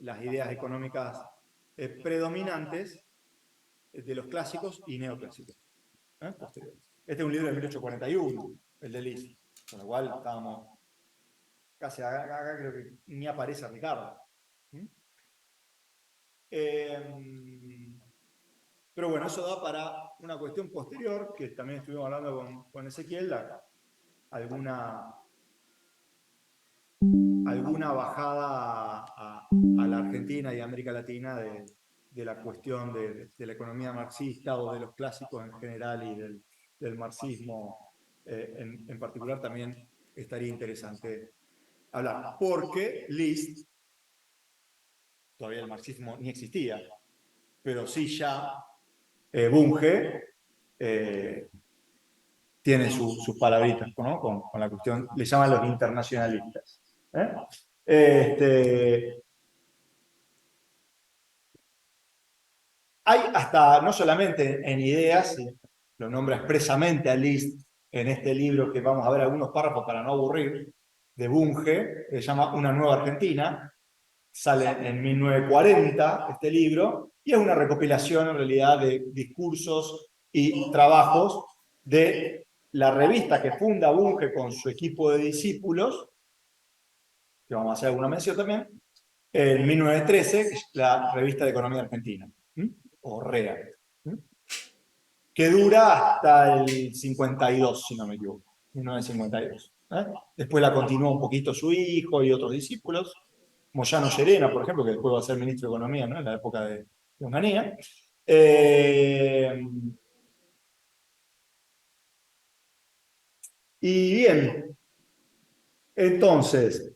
las ideas económicas predominantes de los clásicos y neoclásicos posteriores. Este es un libro de 1841, el de List, con lo cual estábamos casi acá, creo que ni aparece Ricardo. Pero bueno, eso da para una cuestión posterior, que también estuvimos hablando con Ezequiel, alguna bajada a la Argentina y América Latina de la cuestión de la economía marxista o de los clásicos en general y del marxismo en particular, también estaría interesante hablar. Porque List, todavía el marxismo ni existía, pero sí ya Bunge tiene sus palabritas, ¿no? con la cuestión, le llaman los internacionalistas. Hay hasta, no solamente en ideas, lo nombra expresamente a List en este libro, que vamos a ver algunos párrafos para no aburrir, de Bunge, que se llama Una Nueva Argentina, sale en 1940 este libro, y es una recopilación en realidad de discursos y trabajos de la revista que funda Bunge con su equipo de discípulos, que vamos a hacer alguna mención también, en 1913, la revista de Economía Argentina, o REA, que dura hasta el 52, si no me equivoco, 1952. Después la continuó un poquito su hijo y otros discípulos, Moyano Llerena, por ejemplo, que después va a ser ministro de Economía, ¿no? En la época de Onganía. Y bien, entonces,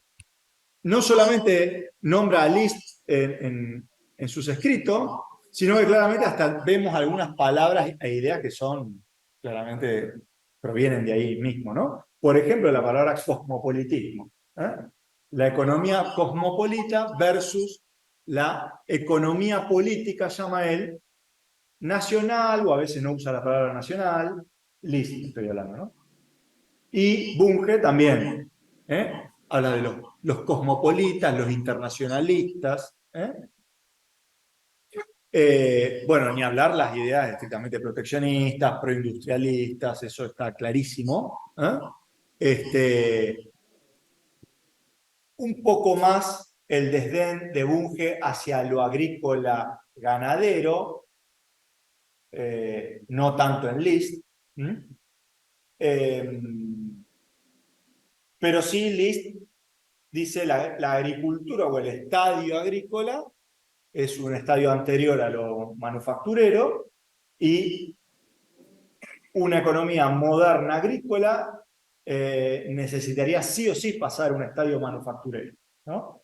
no solamente nombra a List en sus escritos, sino que claramente hasta vemos algunas palabras e ideas que son, claramente, provienen de ahí mismo, ¿no? Por ejemplo, la palabra cosmopolitismo. La economía cosmopolita versus la economía política, llama él, nacional, o a veces no usa la palabra nacional, List estoy hablando, ¿no? Y Bunge también, habla de los cosmopolitas, los internacionalistas. Bueno, ni hablar las ideas estrictamente proteccionistas, proindustrialistas, eso está clarísimo. Un poco más el desdén de Bunge hacia lo agrícola ganadero, no tanto en List. Pero sí List dice la agricultura o el estadio agrícola es un estadio anterior a lo manufacturero y una economía moderna agrícola necesitaría sí o sí pasar un estadio manufacturero, ¿no?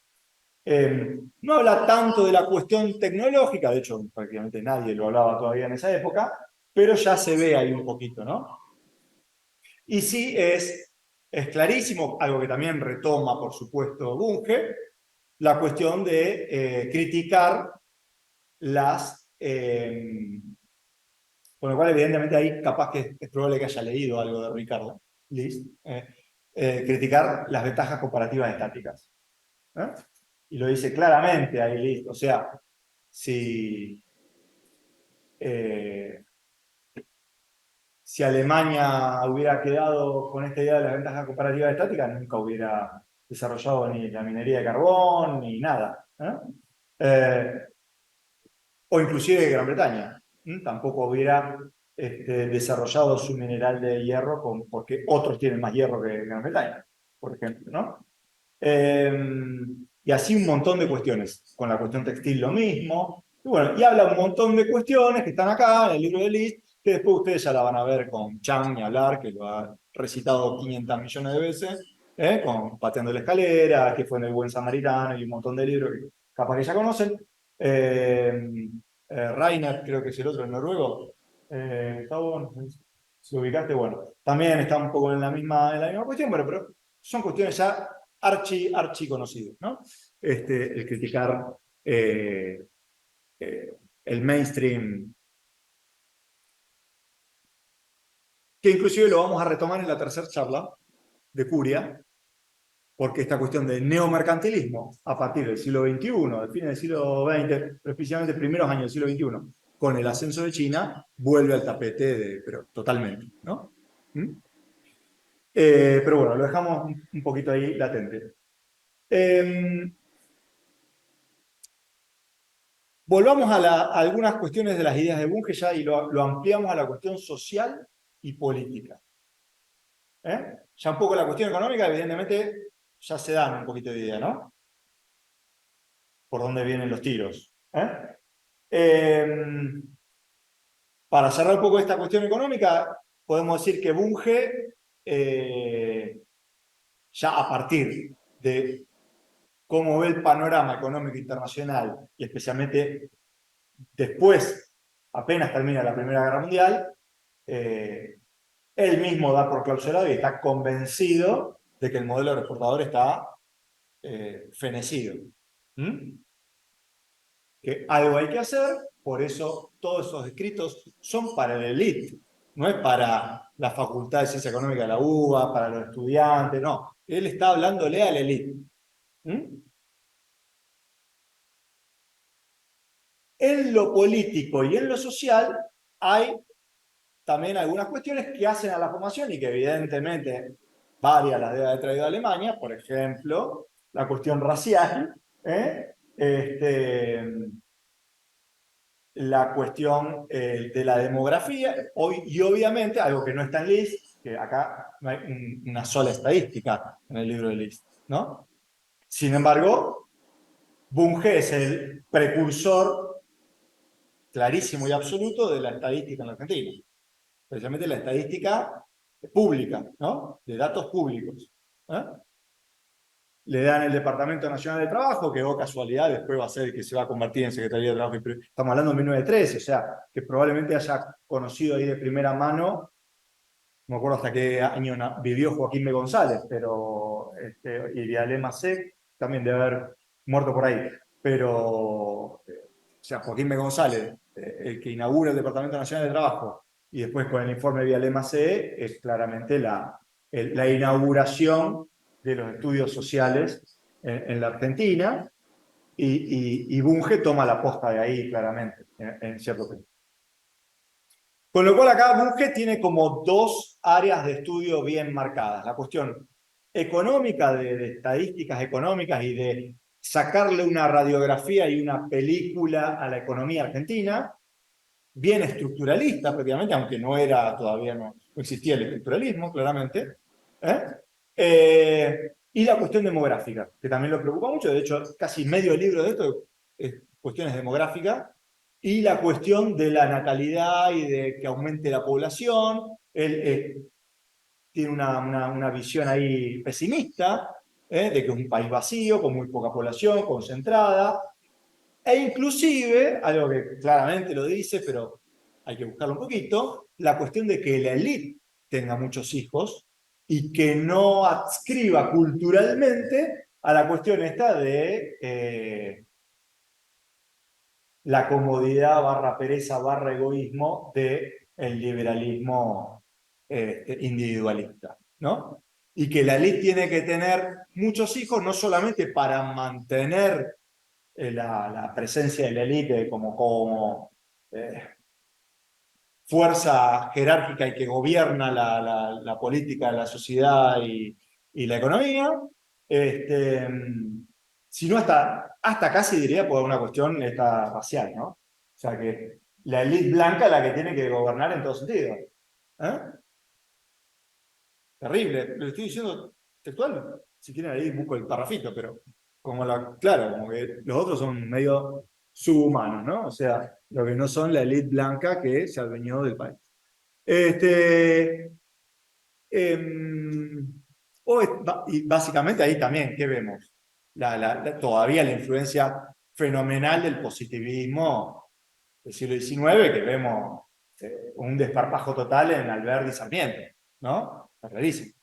No habla tanto de la cuestión tecnológica, de hecho prácticamente nadie lo hablaba todavía en esa época, pero ya se ve ahí un poquito, ¿no? Y sí es clarísimo, algo que también retoma, por supuesto, Bunge, la cuestión de criticar las... con lo cual, evidentemente, ahí capaz que es probable que haya leído algo de Ricardo List, criticar las ventajas comparativas estáticas. Y lo dice claramente ahí List, o sea, si Alemania hubiera quedado con esta idea de las ventajas comparativas estáticas, nunca hubiera desarrollado ni la minería de carbón, ni nada. O inclusive Gran Bretaña. Tampoco hubiera desarrollado su mineral de hierro porque otros tienen más hierro que Gran Bretaña, por ejemplo, ¿no? Y así un montón de cuestiones. Con la cuestión textil lo mismo. Y bueno, y habla un montón de cuestiones que están acá en el libro de List, que después ustedes ya la van a ver con Chang y hablar, que lo ha recitado 500 millones de veces, con Pateando la Escalera, que fue en El Buen Samaritano, y un montón de libros que capaz que ya conocen. Reiner, creo que es el otro, el noruego. Gustavo, no sé si lo ubicaste, bueno, también está un poco en la misma cuestión, pero son cuestiones ya archi conocidas, ¿no? El criticar el mainstream, que inclusive lo vamos a retomar en la tercera charla de Curia, porque esta cuestión del neomercantilismo a partir del siglo XXI, del fin del siglo XX, pero especialmente primeros años del siglo XXI, con el ascenso de China, vuelve al tapete, pero totalmente, ¿no? ¿Mm? Pero bueno, lo dejamos un poquito ahí latente. Volvamos a algunas cuestiones de las ideas de Bunge ya y lo ampliamos a la cuestión social y política. Ya un poco la cuestión económica, evidentemente, ya se dan un poquito de idea, ¿no? Por dónde vienen los tiros. Para cerrar un poco esta cuestión económica, podemos decir que Bunge, ya a partir de cómo ve el panorama económico internacional, y especialmente después, apenas termina la Primera Guerra Mundial, él mismo da por clausurado y está convencido de que el modelo exportador está fenecido. Que algo hay que hacer, por eso todos esos escritos son para la élite, no es para la Facultad de Ciencia Económica de la UBA, para los estudiantes, no. Él está hablándole a la élite. En lo político y en lo social hay también algunas cuestiones que hacen a la formación y que evidentemente varias las debe haber traído Alemania, por ejemplo, la cuestión racial, la cuestión de la demografía, y obviamente algo que no está en List, que acá no hay una sola estadística en el libro de List, ¿no? Sin embargo, Bunge es el precursor clarísimo y absoluto de la estadística en la Argentina, especialmente la estadística pública, ¿no? De datos públicos. Le dan el Departamento Nacional de Trabajo, que, oh casualidad, después va a ser el que se va a convertir en Secretaría de Trabajo. Estamos hablando de 1913, o sea, que probablemente haya conocido ahí de primera mano, no me acuerdo hasta qué año vivió Joaquín B. González, pero, y Vialema C. también debe haber muerto por ahí. Pero, o sea, Joaquín B. González, el que inaugura el Departamento Nacional de Trabajo, y después con el informe Vialema C, es claramente la inauguración de los estudios sociales en la Argentina, y Bunge toma la posta de ahí claramente, en cierto punto. Con lo cual acá Bunge tiene como dos áreas de estudio bien marcadas. La cuestión económica, de estadísticas económicas y de sacarle una radiografía y una película a la economía argentina, bien estructuralista prácticamente, aunque todavía no existía el estructuralismo, claramente. Y la cuestión demográfica, que también lo preocupa mucho. De hecho, casi medio libro de esto es cuestiones demográficas. Y la cuestión de la natalidad y de que aumente la población. Él tiene una visión ahí pesimista, de que es un país vacío, con muy poca población, concentrada. E inclusive, algo que claramente lo dice, pero hay que buscarlo un poquito, la cuestión de que la élite tenga muchos hijos y que no adscriba culturalmente a la cuestión esta de la comodidad barra pereza barra egoísmo del liberalismo individualista, ¿no? Y que la élite tiene que tener muchos hijos no solamente para mantener la presencia de la élite como fuerza jerárquica y que gobierna la política, la sociedad y la economía, sino hasta casi diría por una cuestión racial, ¿no? O sea que la élite blanca es la que tiene que gobernar en todo sentido. Terrible, lo estoy diciendo textual, si quieren ahí busco el parrafito, pero claro, como que los otros son medio subhumanos, ¿no? O sea, lo que no son la élite blanca que se adueñó del país. Em, y básicamente ahí también, ¿qué vemos? Todavía la influencia fenomenal del positivismo del siglo XIX, que vemos un desparpajo total en Alberti y Sarmiento, ¿no? Está clarísimo.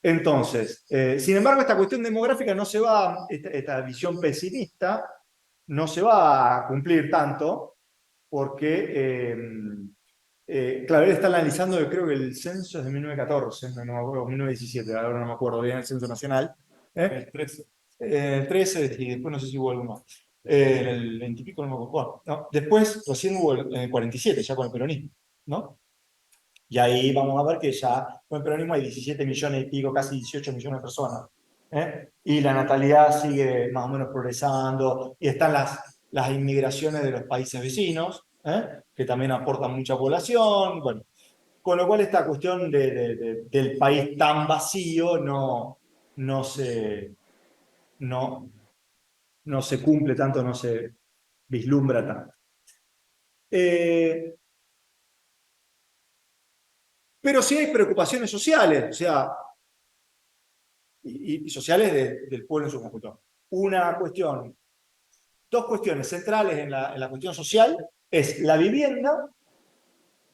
Entonces, sin embargo, esta cuestión demográfica no se va, esta visión pesimista, no se va a cumplir tanto, porque claro, él está analizando, yo creo que el censo es de 1914, no me acuerdo, 1917, ahora no me acuerdo bien el censo nacional. El 13. El 13, y después no sé si hubo alguno más. En el 20 y pico, no me acuerdo. Bueno, no, después recién hubo en el 47, ya con el peronismo, ¿no? Y ahí vamos a ver que ya con el peronismo hay 17 millones y pico, casi 18 millones de personas. ¿Eh? Y la natalidad sigue más o menos progresando, y están las inmigraciones de los países vecinos, que también aportan mucha población. Bueno, con lo cual esta cuestión del país tan vacío no, se, no, no se cumple tanto, no se vislumbra tanto. Eh, pero sí hay preocupaciones sociales, o sea, y sociales del pueblo en su conjunto. Una cuestión, dos cuestiones centrales en la cuestión social es la vivienda,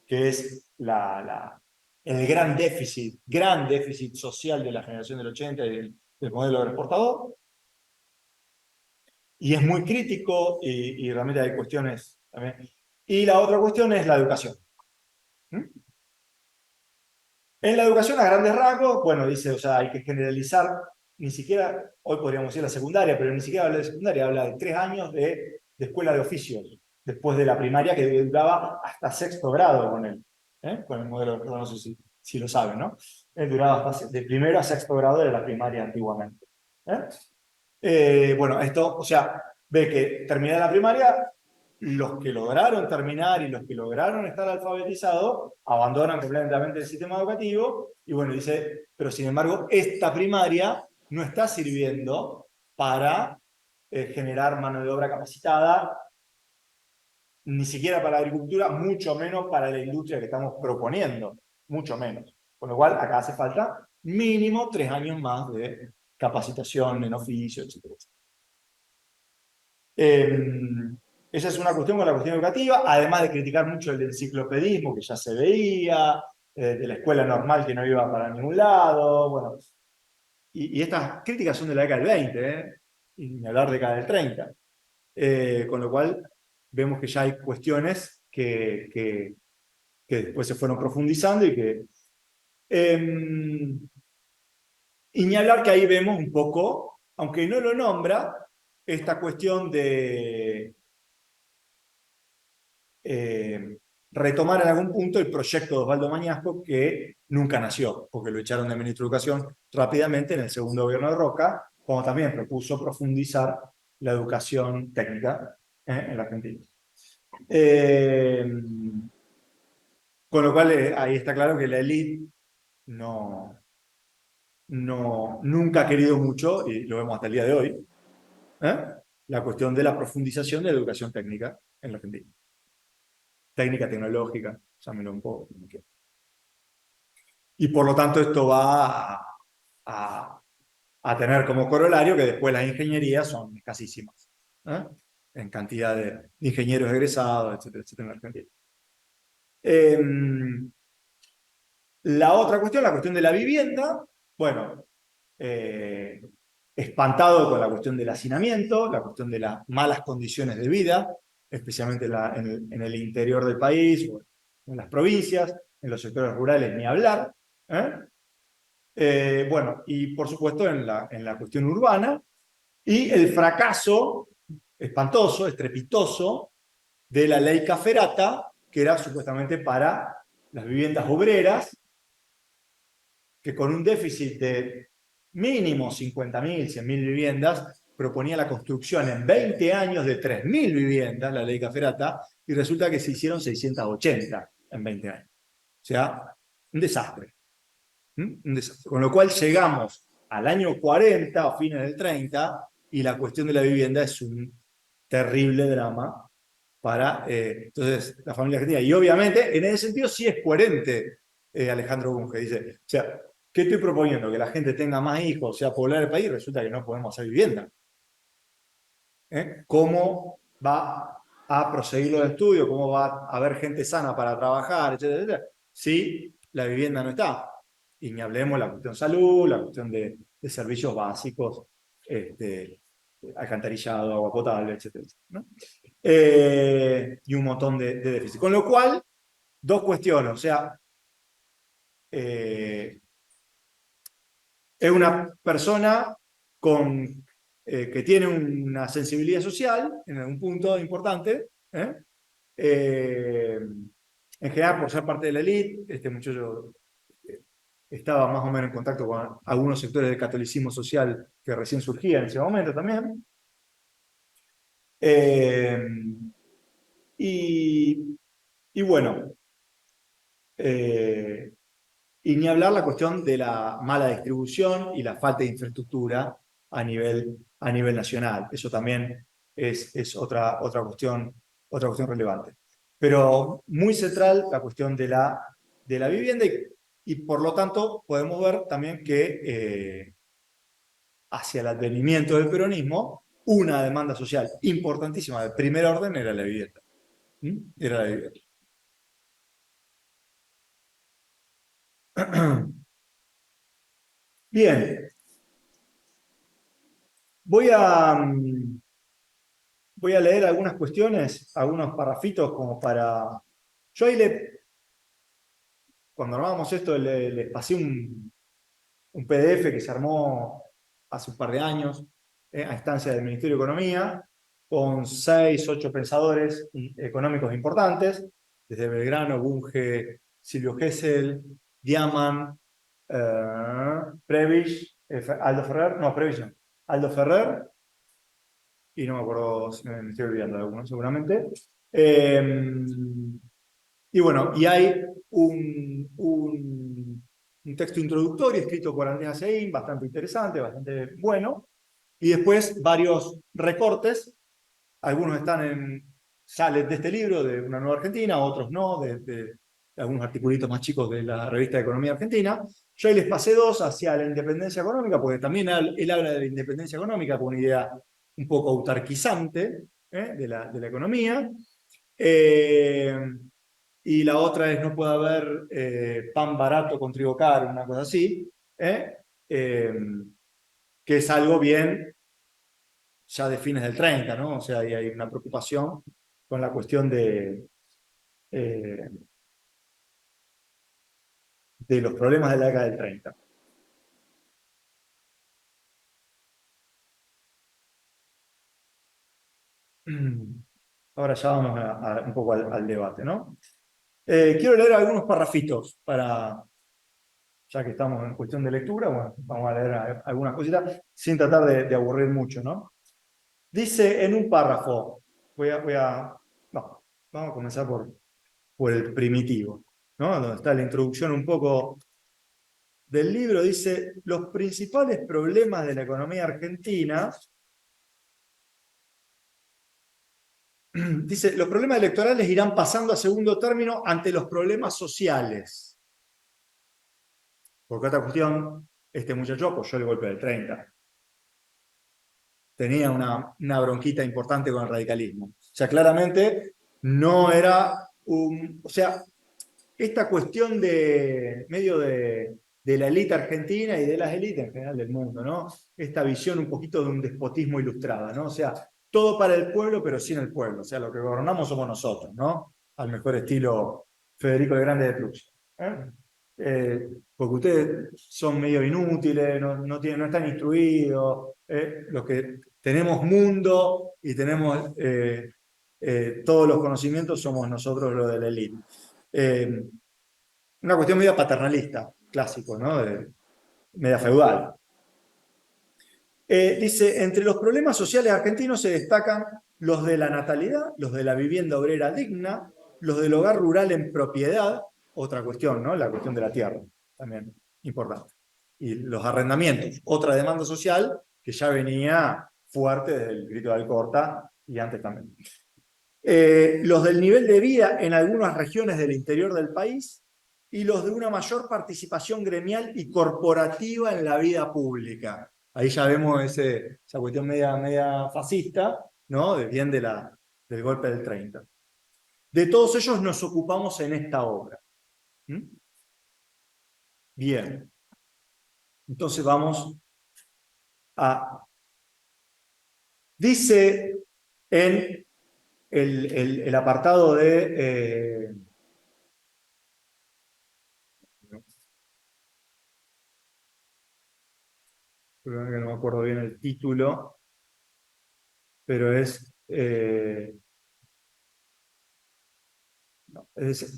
que es el gran déficit social de la generación del 80 y del modelo del exportador, y es muy crítico y realmente hay cuestiones también. Y la otra cuestión es la educación. ¿Mm? En la educación a grandes rasgos, bueno, dice, o sea, hay que generalizar, ni siquiera, hoy podríamos decir la secundaria, pero ni siquiera habla de secundaria, habla de 3 años de escuela de oficios, después de la primaria que duraba hasta sexto grado con él, con el modelo, no sé si lo saben, ¿no? Él duraba hasta de primero a sexto grado de la primaria antiguamente. ¿Eh? Bueno, esto, o sea, ve que termina la primaria, los que lograron terminar y los que lograron estar alfabetizados abandonan completamente el sistema educativo, y bueno, dice, pero sin embargo, esta primaria no está sirviendo para generar mano de obra capacitada, ni siquiera para la agricultura, mucho menos para la industria que estamos proponiendo, mucho menos. Con lo cual, acá hace falta mínimo 3 años más de capacitación en oficio, etc. Esa es una cuestión con la cuestión educativa, además de criticar mucho el enciclopedismo que ya se veía, de la escuela normal que no iba para ningún lado, bueno. Y estas críticas son de la década del 20, y ni hablar de la década del 30. Con lo cual vemos que ya hay cuestiones que después se fueron profundizando eh, y ni hablar que ahí vemos un poco, aunque no lo nombra, esta cuestión de retomar en algún punto el proyecto de Osvaldo Mañasco, que nunca nació, porque lo echaron de ministro de Educación rápidamente en el segundo gobierno de Roca, como también propuso profundizar la educación técnica en la Argentina. Eh, con lo cual ahí está claro que la élite nunca ha querido mucho, y lo vemos hasta el día de hoy, ¿eh? La cuestión de la profundización de la educación técnica en la Argentina. Técnica, tecnológica, llámelo un poco como quieran. Y por lo tanto esto va a, a tener como corolario que después las ingenierías son escasísimas, ¿eh? En cantidad de ingenieros egresados, etcétera, etcétera, en Argentina. La otra cuestión, la cuestión de la vivienda, bueno, eh, espantado con la cuestión del hacinamiento, la cuestión de las malas condiciones de vida, especialmente en el interior del país, o en las provincias, en los sectores rurales, ni hablar. ¿Eh? Bueno, y por supuesto en la cuestión urbana, y el fracaso espantoso, estrepitoso, de la ley Caferata, que era supuestamente para las viviendas obreras, que con un déficit de mínimo 50.000, 100.000 viviendas, proponía la construcción en 20 años de 3.000 viviendas, la ley Caferata, y resulta que se hicieron 680 en 20 años. O sea, un desastre. Un desastre. Con lo cual llegamos al año 40 o fines del 30, y la cuestión de la vivienda es un terrible drama para entonces la familia argentina. Y obviamente, en ese sentido, sí es coherente Alejandro Bunge. Dice, o sea, ¿qué estoy proponiendo? Que la gente tenga más hijos, o sea, poblar el país, resulta que no podemos hacer vivienda. ¿Cómo va a proseguir los estudios? ¿Cómo va a haber gente sana para trabajar, etcétera, etcétera? Si la vivienda no está. Y ni hablemos la cuestión salud, la cuestión de servicios básicos, alcantarillado, agua potable, etcétera, etcétera, ¿no? Y un montón de déficit. Con lo cual, dos cuestiones, o sea, es una persona que tiene una sensibilidad social en algún punto importante, ¿eh? Eh, en general, por ser parte de la élite, este muchacho estaba más o menos en contacto con algunos sectores del catolicismo social que recién surgían en ese momento también. Eh, y, y bueno, eh, y ni hablar la cuestión de la mala distribución y la falta de infraestructura a nivel nacional. Eso también es otra cuestión relevante. Pero muy central la cuestión de la vivienda y por lo tanto podemos ver también que hacia el advenimiento del peronismo, una demanda social importantísima de primer orden era la vivienda. ¿Mm? Era la vivienda. Bien, voy a, voy a leer algunas cuestiones, algunos parrafitos como para... Yo ahí cuando armábamos esto, le pasé un PDF que se armó hace un par de años a instancia del Ministerio de Economía, con 6, 8 pensadores económicos importantes, desde Belgrano, Bunge, Silvio Gesell, Diamant, Prebisch, Aldo Ferrer, no, Prebisch no, Aldo Ferrer, y no me acuerdo si me estoy olvidando de alguno seguramente. Eh, y bueno, y hay un texto introductorio escrito por Andrés Aceín, bastante interesante, bastante bueno, y después varios recortes, algunos salen de este libro, de Una Nueva Argentina, otros no, de algunos articulitos más chicos de la revista de Economía Argentina. Yo ahí les pasé dos hacia la independencia económica, porque también él habla de la independencia económica con una idea un poco autarquizante de la economía. Eh, y la otra es no puede haber pan barato con trigo caro, una cosa así, ¿eh? Eh, que es algo bien ya de fines del 30, ¿no? O sea, hay una preocupación con la cuestión eh, de los problemas de la década del 30. Ahora ya vamos un poco al debate, ¿no? Quiero leer algunos parrafitos ya que estamos en cuestión de lectura, bueno, vamos a leer algunas cositas sin tratar de aburrir mucho, ¿no? Dice en un párrafo, no, vamos a comenzar por el primitivo, ¿no? Donde está la introducción un poco del libro, dice, los principales problemas de la economía argentina, dice, los problemas electorales irán pasando a segundo término ante los problemas sociales. Porque otra cuestión, este muchacho apoyó el golpe del 30. Tenía una bronquita importante con el radicalismo. O sea, claramente no era o sea, esta cuestión de medio de la élite argentina y de las élites en general del mundo, ¿no? Esta visión un poquito de un despotismo ilustrada, ¿no? O sea, todo para el pueblo, pero sin el pueblo. O sea, lo que gobernamos somos nosotros, ¿no? Al mejor estilo Federico el Grande de Prusia. Porque ustedes son medio inútiles, no están instruidos, los que tenemos mundo y tenemos todos los conocimientos somos nosotros los de la élite. Eh, una cuestión media paternalista, clásico, ¿no? Media feudal. Dice, entre los problemas sociales argentinos se destacan los de la natalidad, los de la vivienda obrera digna, los del hogar rural en propiedad, otra cuestión, ¿no? La cuestión de la tierra, también importante. Y los arrendamientos, otra demanda social que ya venía fuerte desde el grito de Alcorta y antes también. Los del nivel de vida en algunas regiones del interior del país y los de una mayor participación gremial y corporativa en la vida pública. Ahí ya vemos esa cuestión media fascista, ¿no? Bien del golpe del 30. De todos ellos nos ocupamos en esta obra. ¿Mm? Bien, entonces vamos a... Dice en el apartado perdón que no me acuerdo bien el título, pero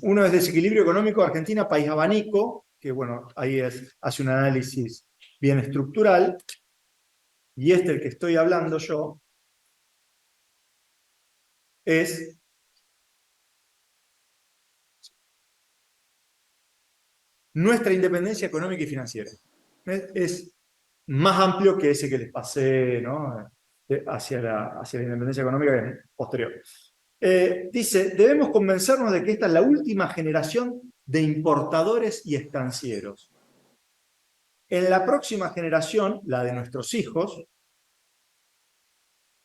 uno es Desequilibrio Económico de Argentina, País Abanico, que bueno, ahí hace un análisis bien estructural, y el que estoy hablando yo, es Nuestra Independencia Económica y Financiera. Es más amplio que ese que les pasé, ¿no? Hacia la independencia económica, que es posterior. Dice, debemos convencernos de que esta es la última generación de importadores y estancieros. En la próxima generación, la de nuestros hijos,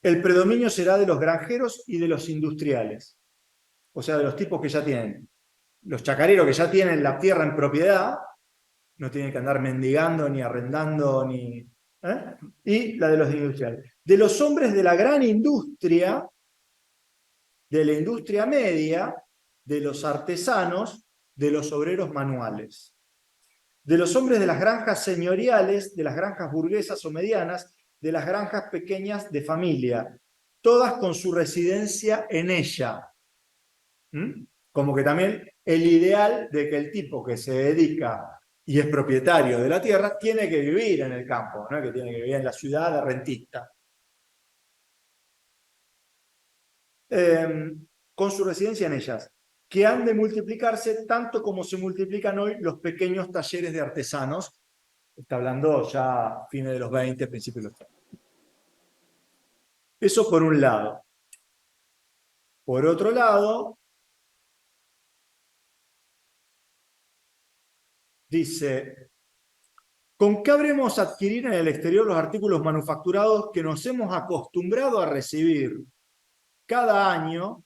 el predominio será de los granjeros y de los industriales. O sea, de los tipos que ya tienen, los chacareros que ya tienen la tierra en propiedad, no tienen que andar mendigando, ni arrendando, ni... Y la de los industriales. De los hombres de la gran industria, de la industria media, de los artesanos, de los obreros manuales. De los hombres de las granjas señoriales, de las granjas burguesas o medianas, de las granjas pequeñas de familia, todas con su residencia en ella. Como que también el ideal de que el tipo que se dedica y es propietario de la tierra tiene que vivir en el campo, no que tiene que vivir en la ciudad de rentista. Con su residencia en ellas, que han de multiplicarse tanto como se multiplican hoy los pequeños talleres de artesanos. Está hablando ya fines de los 20, principios de los 30. Eso por un lado. Por otro lado, dice, ¿con qué habremos adquirir en el exterior los artículos manufacturados que nos hemos acostumbrado a recibir cada año,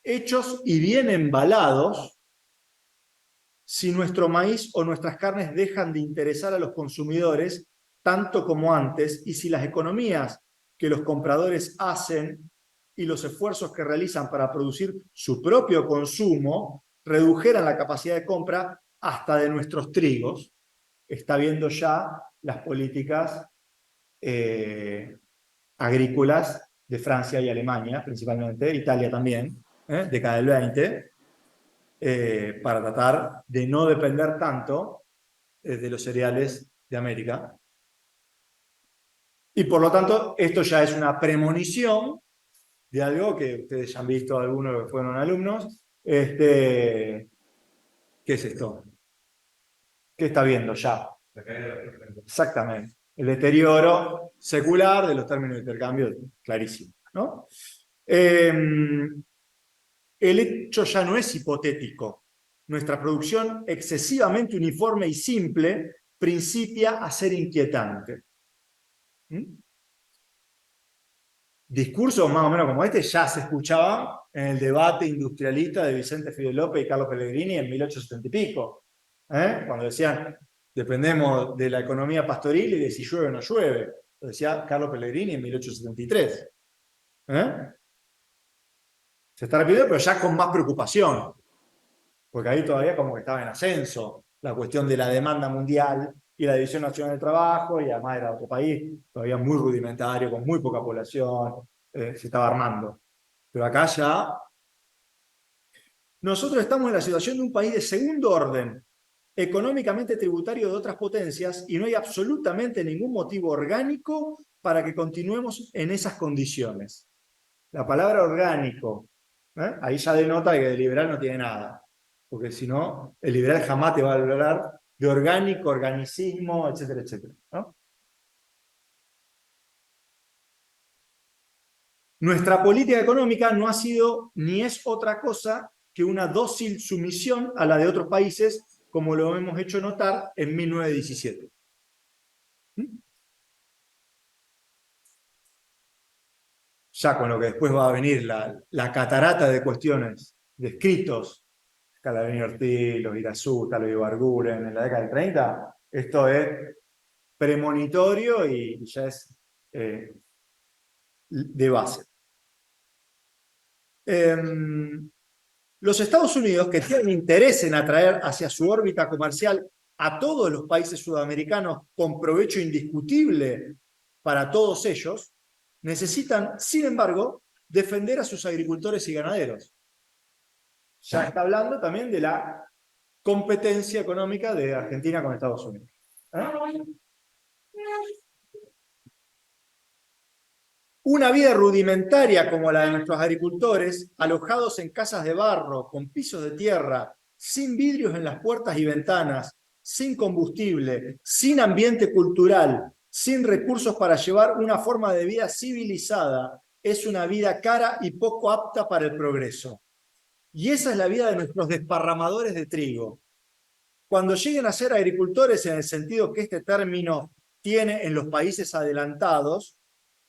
hechos y bien embalados, si nuestro maíz o nuestras carnes dejan de interesar a los consumidores tanto como antes, y si las economías que los compradores hacen y los esfuerzos que realizan para producir su propio consumo redujeran la capacidad de compra hasta de nuestros trigos? Está viendo ya las políticas agrícolas de Francia y Alemania, principalmente, Italia también, década del 20, para tratar de no depender tanto de los cereales de América. Y por lo tanto, esto ya es una premonición de algo que ustedes ya han visto, algunos que fueron alumnos. ¿Qué es esto? ¿Qué está viendo ya? Exactamente. El deterioro secular de los términos de intercambio, clarísimo, ¿no? El hecho ya no es hipotético. Nuestra producción excesivamente uniforme y simple principia a ser inquietante. Discursos más o menos como este ya se escuchaban en el debate industrialista de Vicente Fidel López y Carlos Pellegrini en 1870 y pico, cuando decían, dependemos de la economía pastoril y de si llueve o no llueve. Lo decía Carlos Pellegrini en 1873. Se está repitiendo, pero ya con más preocupación, porque ahí todavía como que estaba en ascenso la cuestión de la demanda mundial y la División Nacional del Trabajo, y además era otro país todavía muy rudimentario, con muy poca población, se estaba armando. Pero acá ya nosotros estamos en la situación de un país de segundo orden, económicamente tributario de otras potencias, y no hay absolutamente ningún motivo orgánico para que continuemos en esas condiciones. La palabra orgánico, ahí ya denota que de liberal no tiene nada, porque si no, el liberal jamás te va a hablar de orgánico, organicismo, etcétera, etcétera, ¿no? Nuestra política económica no ha sido ni es otra cosa que una dócil sumisión a la de otros países, como lo hemos hecho notar en 1917. Ya con lo que después va a venir la catarata de cuestiones, de escritos, Scalabrini Ortiz, los Irazú, Talo Ibarguren, en la década del 30, esto es premonitorio y ya es de base. Los Estados Unidos, que tienen interés en atraer hacia su órbita comercial a todos los países sudamericanos con provecho indiscutible para todos ellos, necesitan, sin embargo, defender a sus agricultores y ganaderos. Ya está hablando también de la competencia económica de Argentina con Estados Unidos. Una vida rudimentaria como la de nuestros agricultores, alojados en casas de barro, con pisos de tierra, sin vidrios en las puertas y ventanas, sin combustible, sin ambiente cultural, sin recursos para llevar una forma de vida civilizada, es una vida cara y poco apta para el progreso. Y esa es la vida de nuestros desparramadores de trigo. Cuando lleguen a ser agricultores en el sentido que este término tiene en los países adelantados,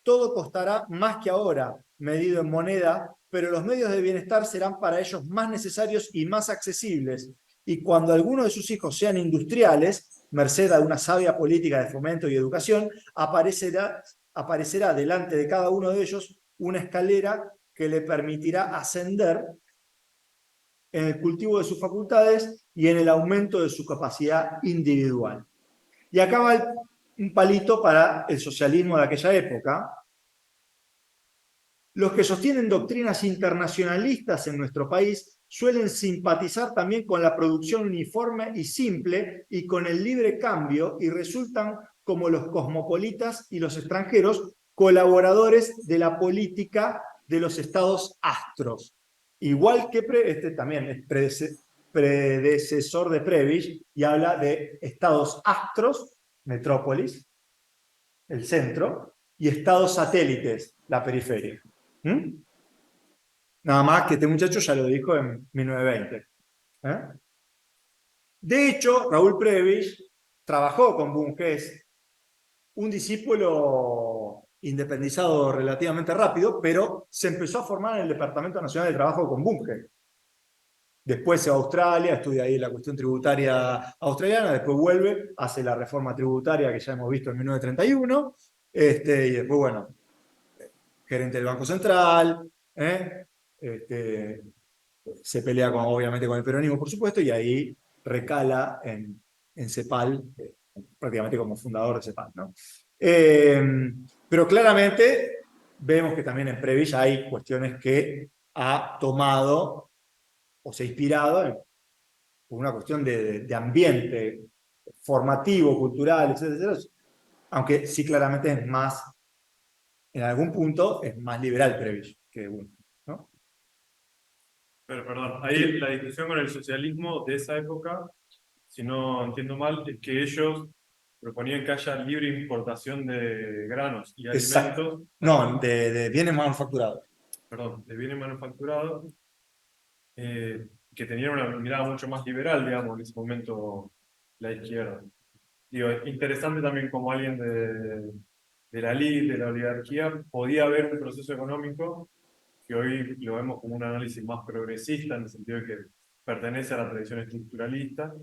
todo costará más que ahora, medido en moneda, pero los medios de bienestar serán para ellos más necesarios y más accesibles. Y cuando algunos de sus hijos sean industriales, merced a una sabia política de fomento y educación, aparecerá delante de cada uno de ellos una escalera que le permitirá ascender en el cultivo de sus facultades y en el aumento de su capacidad individual. Y acá va un palito para el socialismo de aquella época. Los que sostienen doctrinas internacionalistas en nuestro país suelen simpatizar también con la producción uniforme y simple y con el libre cambio y resultan, como los cosmopolitas y los extranjeros, colaboradores de la política de los estados astros. Igual que este también es predecesor de Prebisch y habla de estados astros, metrópolis, el centro, y estados satélites, la periferia. ¿Mm? Nada más que este muchacho ya lo dijo en 1920. ¿Eh? De hecho, Raúl Prebisch trabajó con Bunge, es un discípulo independizado relativamente rápido, pero se empezó a formar en el Departamento Nacional de Trabajo con Bunge. Después se va a Australia, estudia ahí la cuestión tributaria australiana, después vuelve, hace la reforma tributaria que ya hemos visto en 1931, y después, bueno, gerente del Banco Central, se pelea obviamente con el peronismo, por supuesto, y ahí recala en CEPAL, prácticamente como fundador de CEPAL, ¿no? Pero claramente vemos que también en Prebisch hay cuestiones que ha tomado o se ha inspirado por una cuestión de ambiente formativo, cultural, etcétera, aunque sí claramente es más, en algún punto, es más liberal Prebisch que uno, ¿no? Pero perdón, ahí la discusión con el socialismo de esa época, si no entiendo mal, es que ellos proponían que haya libre importación de granos y Exacto. alimentos, No, de bienes manufacturados. perdón, de bienes manufacturados, que tenían una mirada mucho más liberal, digamos, en ese momento la izquierda. Digo, es interesante también como alguien de la elite, de la oligarquía, podía haber un proceso económico que hoy lo vemos como un análisis más progresista, en el sentido de que pertenece a la tradición estructuralista,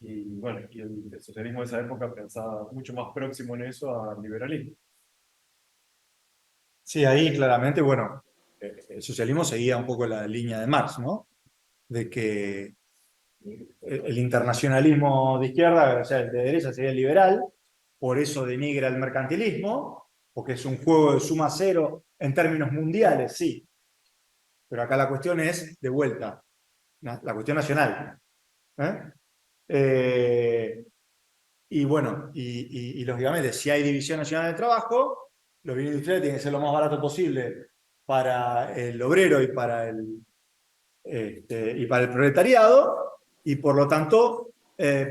y bueno, y el socialismo de esa época pensaba mucho más próximo en eso al liberalismo. Sí, ahí claramente, bueno, el socialismo seguía un poco la línea de Marx, ¿no? De que el internacionalismo de izquierda, o sea, el de derecha sería el liberal, por eso denigra el mercantilismo, porque es un juego de suma cero en términos mundiales, sí. Pero acá la cuestión es, de vuelta, la cuestión nacional. ¿Eh? Eh, y bueno, y lógicamente, si hay división nacional del trabajo, los bienes industriales tienen que ser lo más barato posible para el obrero y para el proletariado, y por lo tanto,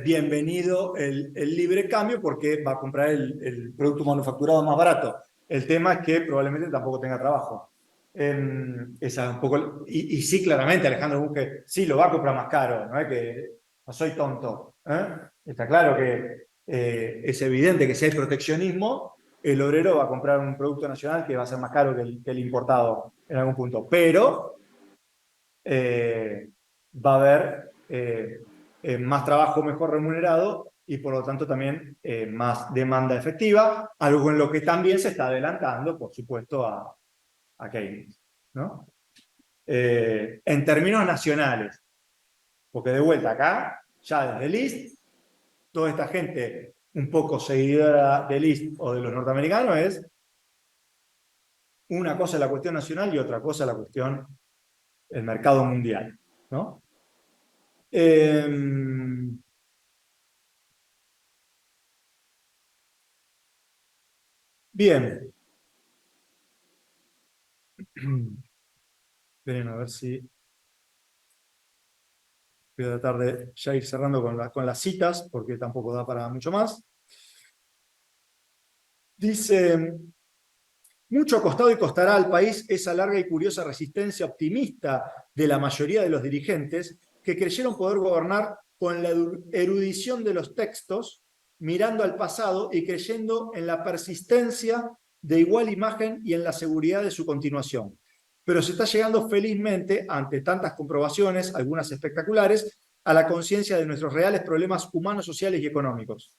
bienvenido el libre cambio porque va a comprar el producto manufacturado más barato. El tema es que probablemente tampoco tenga trabajo. Esa es un poco, y sí, claramente, Alejandro Bunge sí lo va a comprar más caro, no es que no soy tonto. Está claro que es evidente que si hay proteccionismo, el obrero va a comprar un producto nacional que va a ser más caro que el importado en algún punto. Pero va a haber más trabajo mejor remunerado y por lo tanto también más demanda efectiva, algo en lo que también se está adelantando, por supuesto, a Keynes, ¿no? En términos nacionales, porque de vuelta acá, ya desde List, toda esta gente un poco seguidora del East o de los norteamericanos es una cosa la cuestión nacional y otra cosa la cuestión el mercado mundial, ¿no? Bien. Esperen a ver si voy a tratar de ya ir cerrando con las citas, porque tampoco da para mucho más. Dice, mucho ha costado y costará al país esa larga y curiosa resistencia optimista de la mayoría de los dirigentes que creyeron poder gobernar con la erudición de los textos, mirando al pasado y creyendo en la persistencia de igual imagen y en la seguridad de su continuación. Pero se está llegando felizmente, ante tantas comprobaciones, algunas espectaculares, a la conciencia de nuestros reales problemas humanos, sociales y económicos.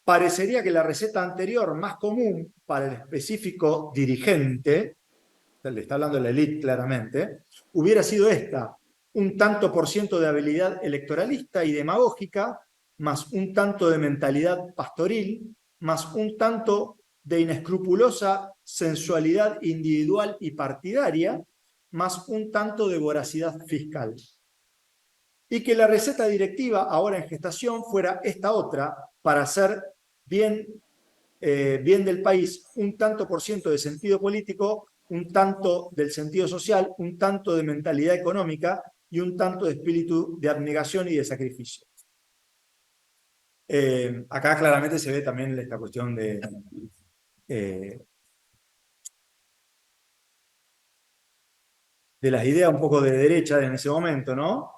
Parecería que la receta anterior, más común para el específico dirigente, le está hablando de la élite claramente, hubiera sido esta: un tanto por ciento de habilidad electoralista y demagógica, más un tanto de mentalidad pastoril, más un tanto de inescrupulosa sensualidad individual y partidaria, más un tanto de voracidad fiscal. Y que la receta directiva, ahora en gestación, fuera esta otra, para hacer bien, bien del país un tanto por ciento de sentido político, un tanto del sentido social, un tanto de mentalidad económica y un tanto de espíritu de abnegación y de sacrificio. Acá claramente se ve también esta cuestión de las ideas un poco de derecha en ese momento, ¿no?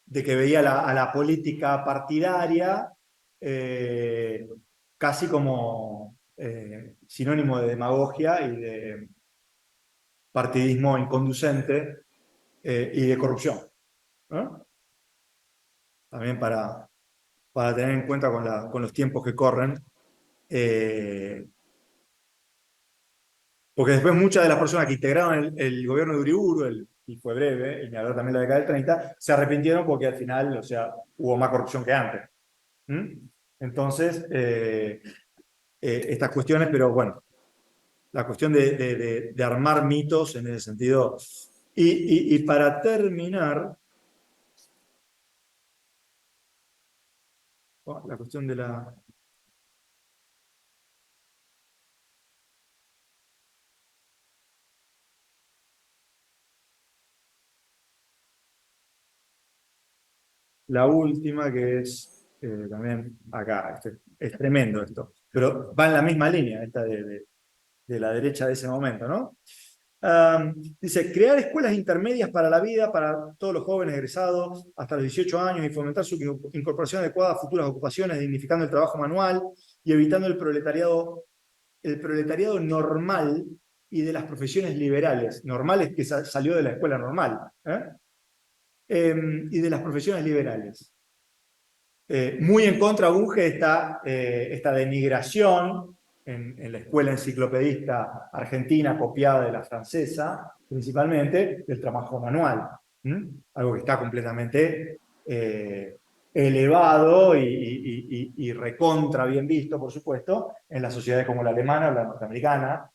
De que veía a la política partidaria casi como sinónimo de demagogia y de partidismo inconducente y de corrupción, ¿no? También para tener en cuenta con los tiempos que corren. Porque después muchas de las personas que integraron el gobierno de Uriburu, y fue breve, y me habló también la década del 30, se arrepintieron porque al final, o sea, hubo más corrupción que antes. Entonces, estas cuestiones, pero bueno, la cuestión de armar mitos en ese sentido. Y para terminar, la cuestión de la última, que es también acá, es tremendo esto, pero va en la misma línea, esta de la derecha de ese momento, ¿no? Dice, crear escuelas intermedias para la vida para todos los jóvenes egresados hasta los 18 años y fomentar su incorporación adecuada a futuras ocupaciones, dignificando el trabajo manual y evitando el proletariado normal y de las profesiones liberales. Normales que salió de la escuela normal. Y de las profesiones liberales. Muy en contra, Bunge, esta denigración en la escuela enciclopedista argentina, copiada de la francesa, principalmente, del trabajo manual. Algo que está completamente elevado y recontra bien visto, por supuesto, en las sociedades como la alemana o la norteamericana.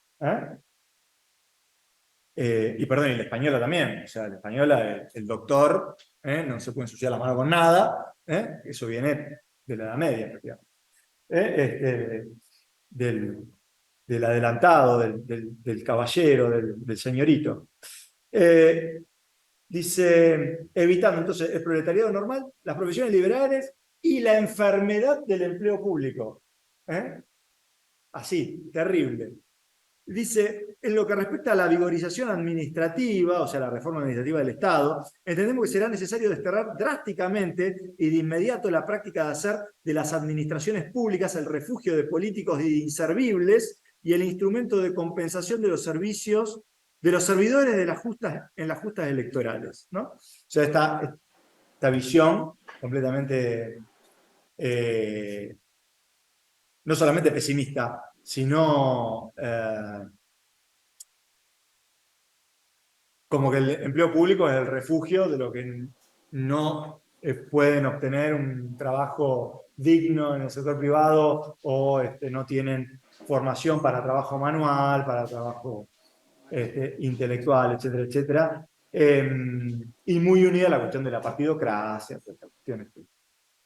Y perdón, y la española también. O sea, la española, el doctor, no se puede ensuciar la mano con nada. Eso viene de la Edad Media, prácticamente. Del, del adelantado, del caballero, del señorito. Dice, evitando entonces el proletariado normal, las profesiones liberales y la enfermedad del empleo público. Así, terrible. Dice, en lo que respecta a la vigorización administrativa, o sea, la reforma administrativa del Estado, entendemos que será necesario desterrar drásticamente y de inmediato la práctica de hacer de las administraciones públicas el refugio de políticos inservibles y el instrumento de compensación de los servicios de los servidores en las justas electorales, ¿no? O sea, esta visión completamente no solamente pesimista, sino como que el empleo público es el refugio de lo que no pueden obtener un trabajo digno en el sector privado o no tienen formación para trabajo manual, para trabajo intelectual, etcétera, etcétera. Y muy unida a la cuestión de la partidocracia, todas estas cuestiones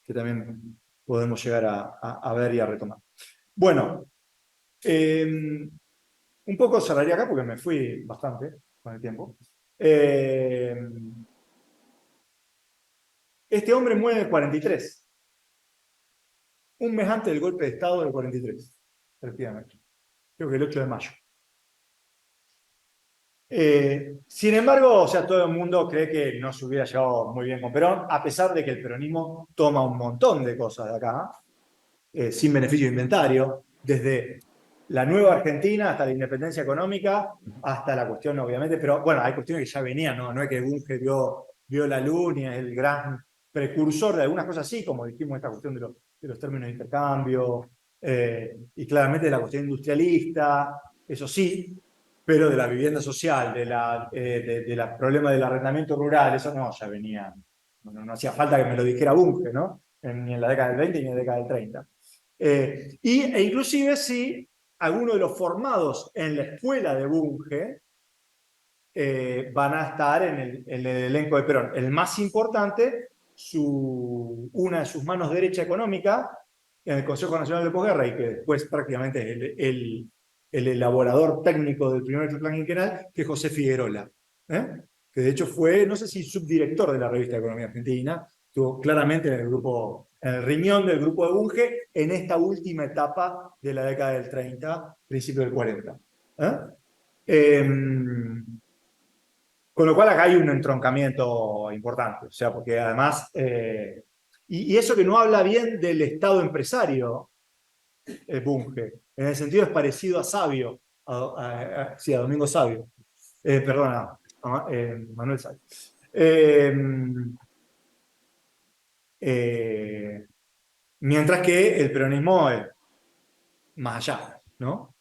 que también podemos llegar a ver y a retomar. Bueno, un poco cerraría acá porque me fui bastante con el tiempo. Este hombre muere en el 43, un mes antes del golpe de Estado del 43, efectivamente. Creo que el 8 de mayo. Sin embargo, o sea, todo el mundo cree que no se hubiera llevado muy bien con Perón, a pesar de que el peronismo toma un montón de cosas de acá, sin beneficio de inventario, desde la nueva Argentina hasta la independencia económica, hasta la cuestión, obviamente, pero bueno, hay cuestiones que ya venían, no es que Bunge vio la luz ni es el gran precursor de algunas cosas así, como dijimos, esta cuestión de los términos de intercambio, y claramente de la cuestión industrialista, eso sí, pero de la vivienda social, de la problema del arrendamiento rural, eso no, ya venía, no hacía falta que me lo dijera Bunge, ¿no? Ni en la década del 20 ni en la década del 30. E inclusive si algunos de los formados en la escuela de Bunge van a estar en el elenco de Perón. El más importante, una de sus manos derecha económica en el Consejo Nacional de Posguerra y que después prácticamente es el elaborador técnico del primer plan quinquenal, que es José Figuerola, que de hecho fue, no sé si subdirector de la revista de Economía Argentina, estuvo claramente en el grupo, en el riñón del grupo de Bunge en esta última etapa de la década del 30, principio del 40. Con lo cual acá hay un entroncamiento importante, o sea, porque además, y eso que no habla bien del Estado empresario, Bunge, en el sentido es parecido a Sabio, sí, a Domingo Sabio, perdona, Manuel Sabio. Mientras que el peronismo es más allá, ¿no?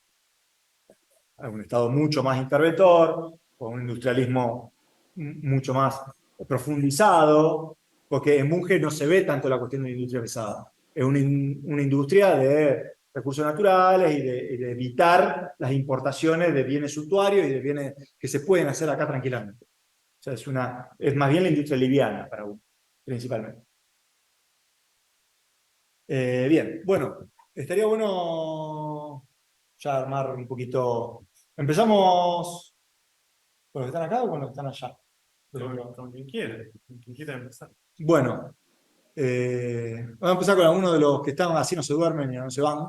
Un Estado mucho más interventor, con un industrialismo mucho más profundizado, porque en Bunge no se ve tanto la cuestión de la industria pesada. Es una industria de recursos naturales y de evitar las importaciones de bienes suntuarios y de bienes que se pueden hacer acá tranquilamente. O sea, es más bien la industria liviana para Bunge, principalmente. Bien, bueno, estaría bueno ya armar un poquito. Empezamos con los que están acá o con los que están allá. Con quien quiera empezar. Bueno, vamos a empezar con algunos de los que están, así no se duermen y no se van.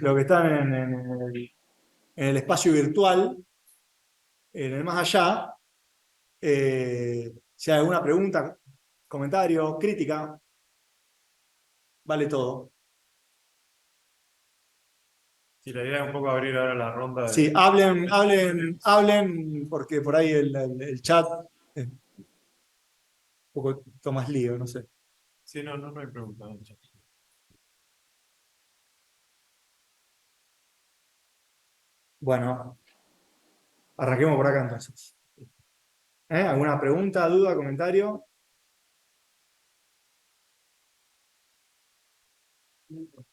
Los que están en el espacio virtual, en el más allá. Si hay alguna pregunta, comentario, crítica, vale todo. Sí, la idea es un poco abrir ahora la ronda de... Sí, hablen, porque por ahí el chat es un poco más lío, no sé. Sí, no hay pregunta. No, Bueno, arranquemos por acá entonces. ¿Alguna pregunta, duda, comentario?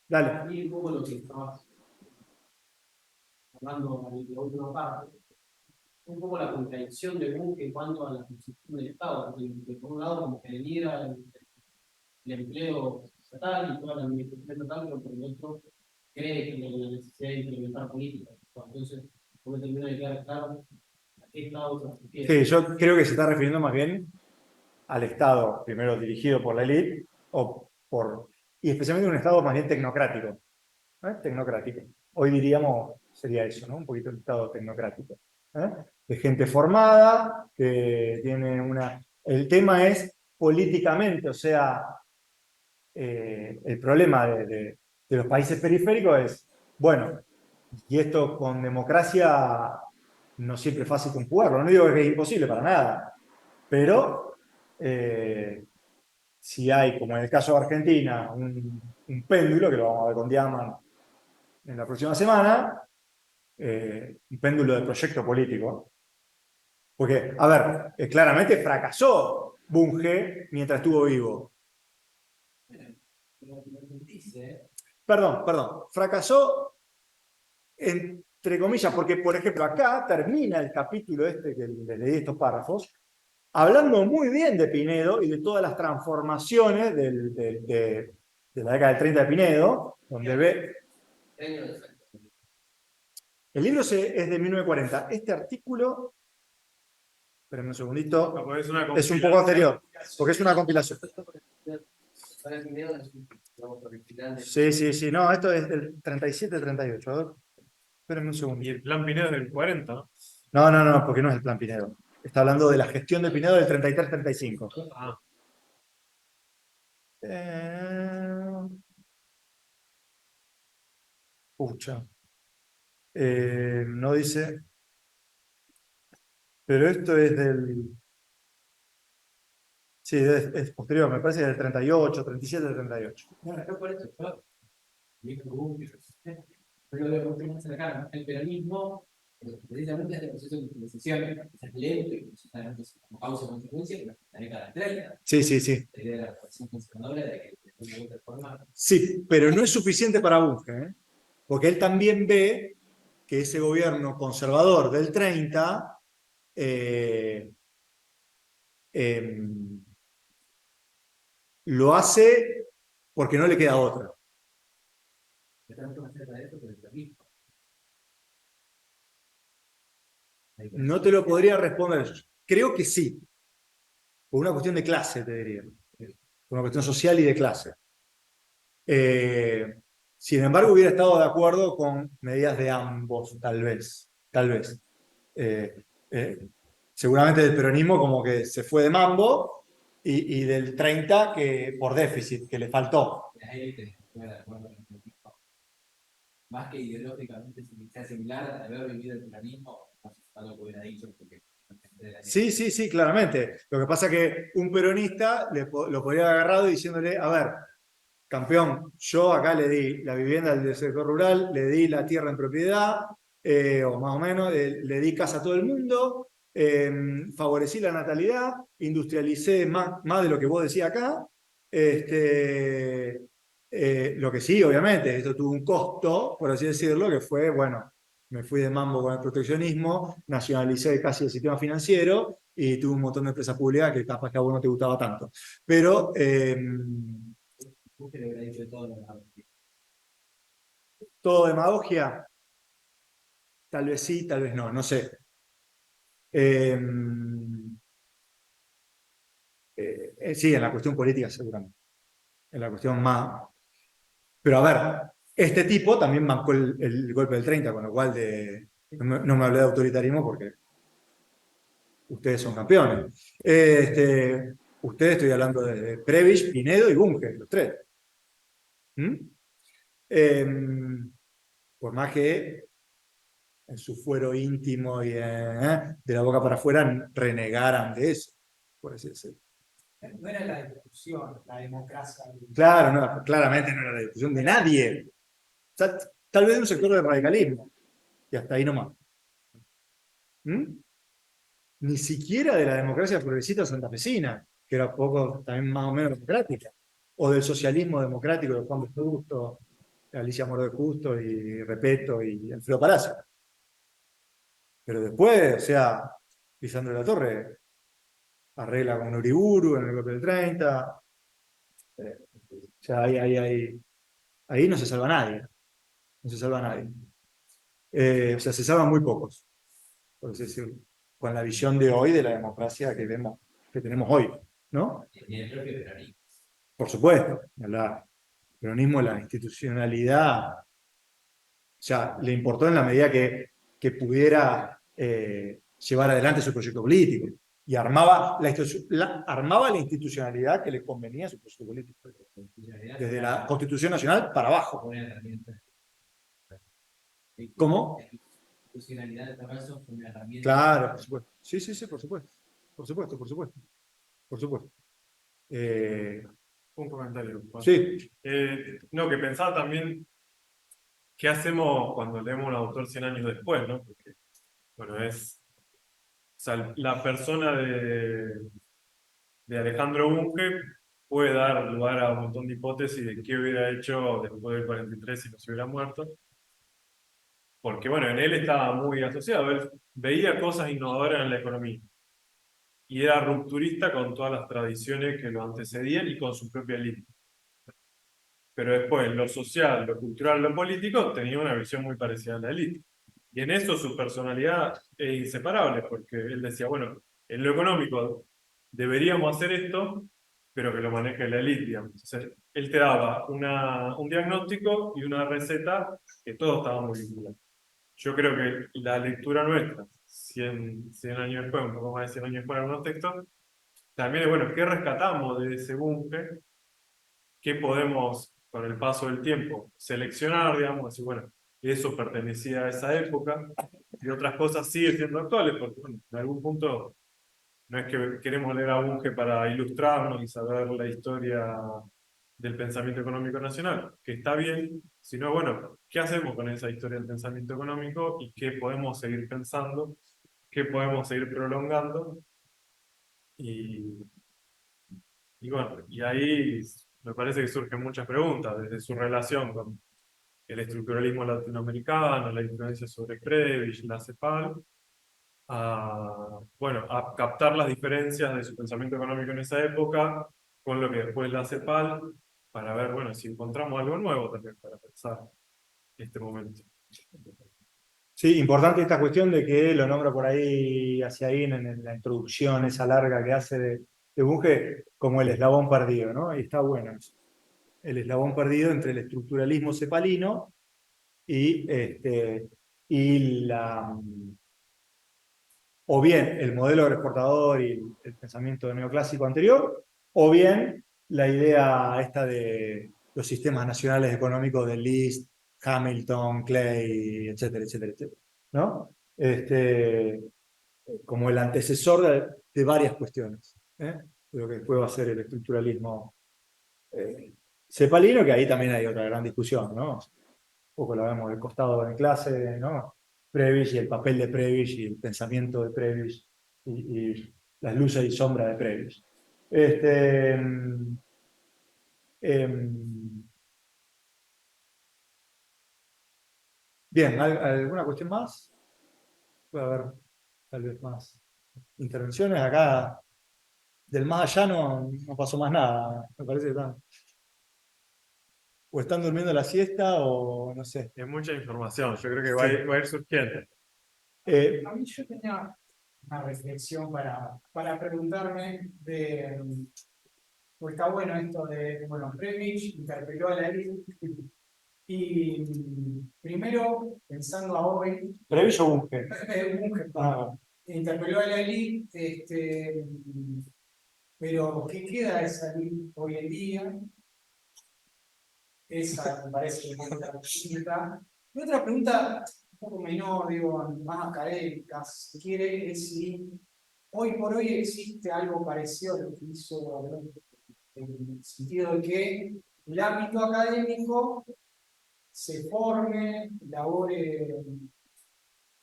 Dale. Y un poco lo que estabas hablando en la última parte, un poco la contradicción de Bunge en cuanto a la constitución del Estado, porque por un lado como que le niega el empleo estatal y toda la administración estatal, pero por el otro cree que la necesidad de implementar políticas. Entonces, no me termina de quedar claro a qué Estado se refiere. Sí, yo creo que se está refiriendo más bien al Estado, primero dirigido por la élite, y especialmente un Estado más bien tecnocrático. Tecnocrático. Hoy diríamos, sería eso, ¿no? Un poquito el Estado tecnocrático. De gente formada, que tiene una... El tema es políticamente, o sea, el problema de los países periféricos es, bueno, y esto con democracia no siempre es fácil conjugarlo, no digo que es imposible para nada, pero si hay, como en el caso de Argentina, un péndulo, que lo vamos a ver con Diaman en la próxima semana, un péndulo de proyecto político. Porque, a ver, claramente fracasó Bunge mientras estuvo vivo. dice, Perdón, fracasó entre comillas, porque por ejemplo acá termina el capítulo este que les leí estos párrafos, hablando muy bien de Pinedo y de todas las transformaciones de la década del 30 de Pinedo, donde ve... El libro es de 1940. Este artículo, espérenme un segundito, No, pues es una es un poco anterior, porque es una compilación. Sí, no, esto es del 37-38. A ver, espérenme un Y segundito. el plan Pinedo es del 40, ¿no? No, porque no es el plan Pinedo. Está hablando de la gestión de Pinedo del 33-35. Ah, Pucha. No dice. Pero esto es del. Sí, es posterior, me parece que es del 38, 37-38. bueno, acá por eso, claro. Pero lo que más acá, ¿no? El peronismo, precisamente este proceso de industrialización, es lento y como causa y consecuencia, pero la década del 30, Sí. la idea de la relación conservadora de que de una u otra forma. Sí, pero no es suficiente para Bunge, ¿eh? Porque él también ve que ese gobierno conservador del 30 lo hace porque no le queda otra. No te lo podría responder. Creo que sí. Por una cuestión de clase, te diría. Por una cuestión social y de clase. Sin embargo, hubiera estado de acuerdo con medidas de ambos, tal vez. Tal vez. Seguramente del peronismo como que se fue de mambo y del 30 que por déficit, que le faltó. Más que ideológicamente sea similar, de haber vivido el peronismo, no sé si algo que hubiera dicho, porque Sí, claramente. Lo que pasa es que un peronista lo podría haber agarrado diciéndole, a ver, campeón, yo acá le di la vivienda del sector rural, le di la tierra en propiedad, o más o menos, le di casa a todo el mundo, favorecí la natalidad, industrialicé más de lo que vos decías acá. Lo que sí, obviamente, esto tuvo un costo, por así decirlo, que fue, bueno, me fui de mambo con el proteccionismo, nacionalicé casi el sistema financiero y tuve un montón de empresas públicas que capaz que a vos no te gustaba tanto. Pero... usted le hubiera dicho todo lo demás. ¿todo demagogia? Tal vez sí, tal vez no, no sé. Sí, en la cuestión política seguramente. En la cuestión más... Pero a ver, este tipo también bancó el golpe del 30, con lo cual no me hablé de autoritarismo porque ustedes son campeones. Ustedes estoy hablando de Prebisch, Pinedo y Bunge, los tres. ¿Mm? Por más que en su fuero íntimo y de la boca para afuera renegaran de eso, por así decirlo. No era la discusión, la democracia. Claro, no, claramente no era la discusión de nadie. O sea, tal vez de un sector del radicalismo, y hasta ahí nomás. Ni siquiera de la democracia progresista santafesina, que era poco también más o menos democrática, o del socialismo democrático de Juan B. Justo, Alicia Moro de Justo y Repeto y Alfredo Palacio. Pero después, o sea, Lisandro de la Torre arregla con Uriburu en el golpe del 30. O sea, ahí no se salva nadie. No se salva nadie. O sea, se salvan muy pocos, por así decirlo, con la visión de hoy de la democracia que tenemos hoy, ¿no? Y el propio peronismo. Por supuesto, el peronismo, la institucionalidad, o sea, le importó en la medida que pudiera llevar adelante su proyecto político y armaba la institucionalidad que le convenía a su proyecto político, desde la Constitución Nacional para abajo. ¿Cómo? Institucionalidad de este caso fue una herramienta. Claro, por supuesto. Sí, por supuesto. Por supuesto. un comentario. Juan. Sí, No, que pensaba también qué hacemos cuando leemos un autor 100 años después, ¿no? Porque, bueno, o sea, la persona de Alejandro Bunge puede dar lugar a un montón de hipótesis de qué hubiera hecho después del 43 si no se hubiera muerto. Porque bueno, en él estaba muy asociado, él veía cosas innovadoras en la economía y era rupturista con todas las tradiciones que lo antecedían y con su propia élite. Pero después, lo social, lo cultural, lo político, tenía una visión muy parecida a la élite. Y en eso su personalidad es inseparable, porque él decía, bueno, en lo económico deberíamos hacer esto, pero que lo maneje la élite, digamos. Entonces, él te daba un diagnóstico y una receta que todos estábamos vinculados. Yo creo que la lectura nuestra, 100 años después, un poco más de 100 años después, en algunos textos, también es, bueno, ¿qué rescatamos de ese Bunge? ¿Qué podemos, con el paso del tiempo, seleccionar, digamos, decir, bueno, eso pertenecía a esa época, y otras cosas siguen siendo actuales, porque, bueno, en algún punto no es que queremos leer a Bunge para ilustrarnos y saber la historia del pensamiento económico nacional, que está bien, sino, bueno, ¿qué hacemos con esa historia del pensamiento económico y qué podemos seguir pensando, qué podemos seguir prolongando? Y, y bueno, y ahí me parece que surgen muchas preguntas, desde su relación con el estructuralismo latinoamericano, la influencia sobre Prebisch, la CEPAL, bueno, a captar las diferencias de su pensamiento económico en esa época con lo que después la CEPAL, para ver, bueno, si encontramos algo nuevo también para pensar este momento. Sí, importante esta cuestión de que lo nombra por ahí, hacia ahí en la introducción, esa larga que hace de Bunge, como el eslabón perdido, ¿no? Y está bueno eso. El eslabón perdido entre el estructuralismo cepalino y o bien el modelo exportador y el pensamiento neoclásico anterior, o bien la idea esta de los sistemas nacionales económicos de List, Hamilton, Clay, etcétera, etcétera, etcétera, ¿no? Como el antecesor de varias cuestiones, ¿eh? Lo que después va a ser el estructuralismo cepalino, que ahí también hay otra gran discusión, ¿no? Un poco la vemos del costado en clase, ¿no? Prebisch y el papel de Prebisch y el pensamiento de Prebisch y las luces y sombras de Prebisch. Em, bien, ¿alguna cuestión más? Puede haber tal vez más intervenciones. Acá del más allá no pasó más nada. Me parece que o están durmiendo la siesta o no sé. Es mucha información, yo creo que Sí. va a ir surgiendo. A mí yo tenía una reflexión para preguntarme porque está bueno esto de, bueno, Prebisch interpeló a la élite y primero, pensando a hoy, ¿Prebisch o Bunge? Bunge, Ah, interpeló a la élite, pero ¿qué queda de esa élite hoy en día? Esa me parece una pregunta. Y otra pregunta, un poco menor, digo, más académica, si quiere, es si hoy por hoy existe algo parecido a lo que hizo, ¿no? En el sentido de que el ámbito académico se forme, elabore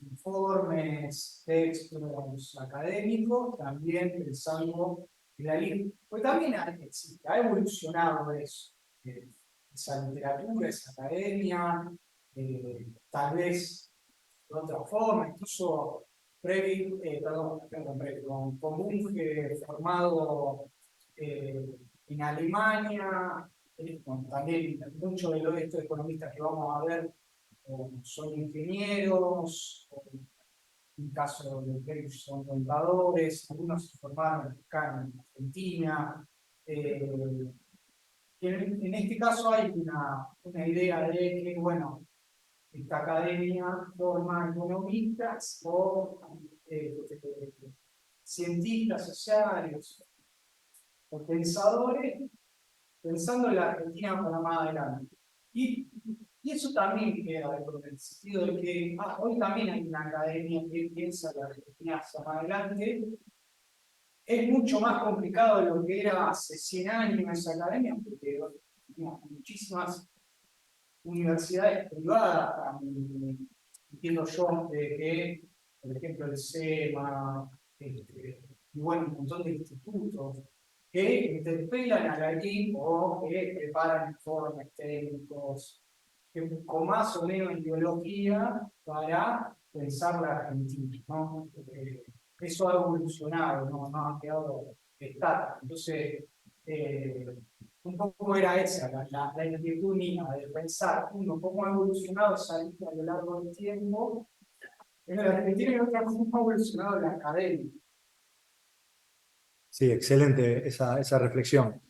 informes, textos académicos, también pensando en la línea, pues también existe, ha evolucionado eso, esa literatura, esa academia, tal vez de otra forma, incluso con Bunge formado en Alemania, también muchos de estos economistas que vamos a ver son ingenieros, en el caso de ellos son contadores, algunos se formaron acá en Argentina. En este caso hay una idea de que, bueno, esta academia forma economistas o cientistas sociales o pensadores pensando en la Argentina para más adelante. Y eso también queda en el sentido de que hoy también hay una academia que piensa la Argentina hacia más adelante. Es mucho más complicado de lo que era hace 100 años esa academia, porque tenemos muchísimas universidades privadas, entiendo yo, de que, por ejemplo, el SEMA, y bueno, un montón de institutos. que interpelan a la élite o que preparan informes técnicos con más o menos ideología para pensar la Argentina, ¿no? Eso ha evolucionado, no ha quedado estático. Entonces, un poco era esa la inquietud mía de pensar, uno, cómo ha evolucionado esa línea a lo largo del tiempo en la Argentina y otra, cómo ha evolucionado la academia. Sí, excelente esa reflexión.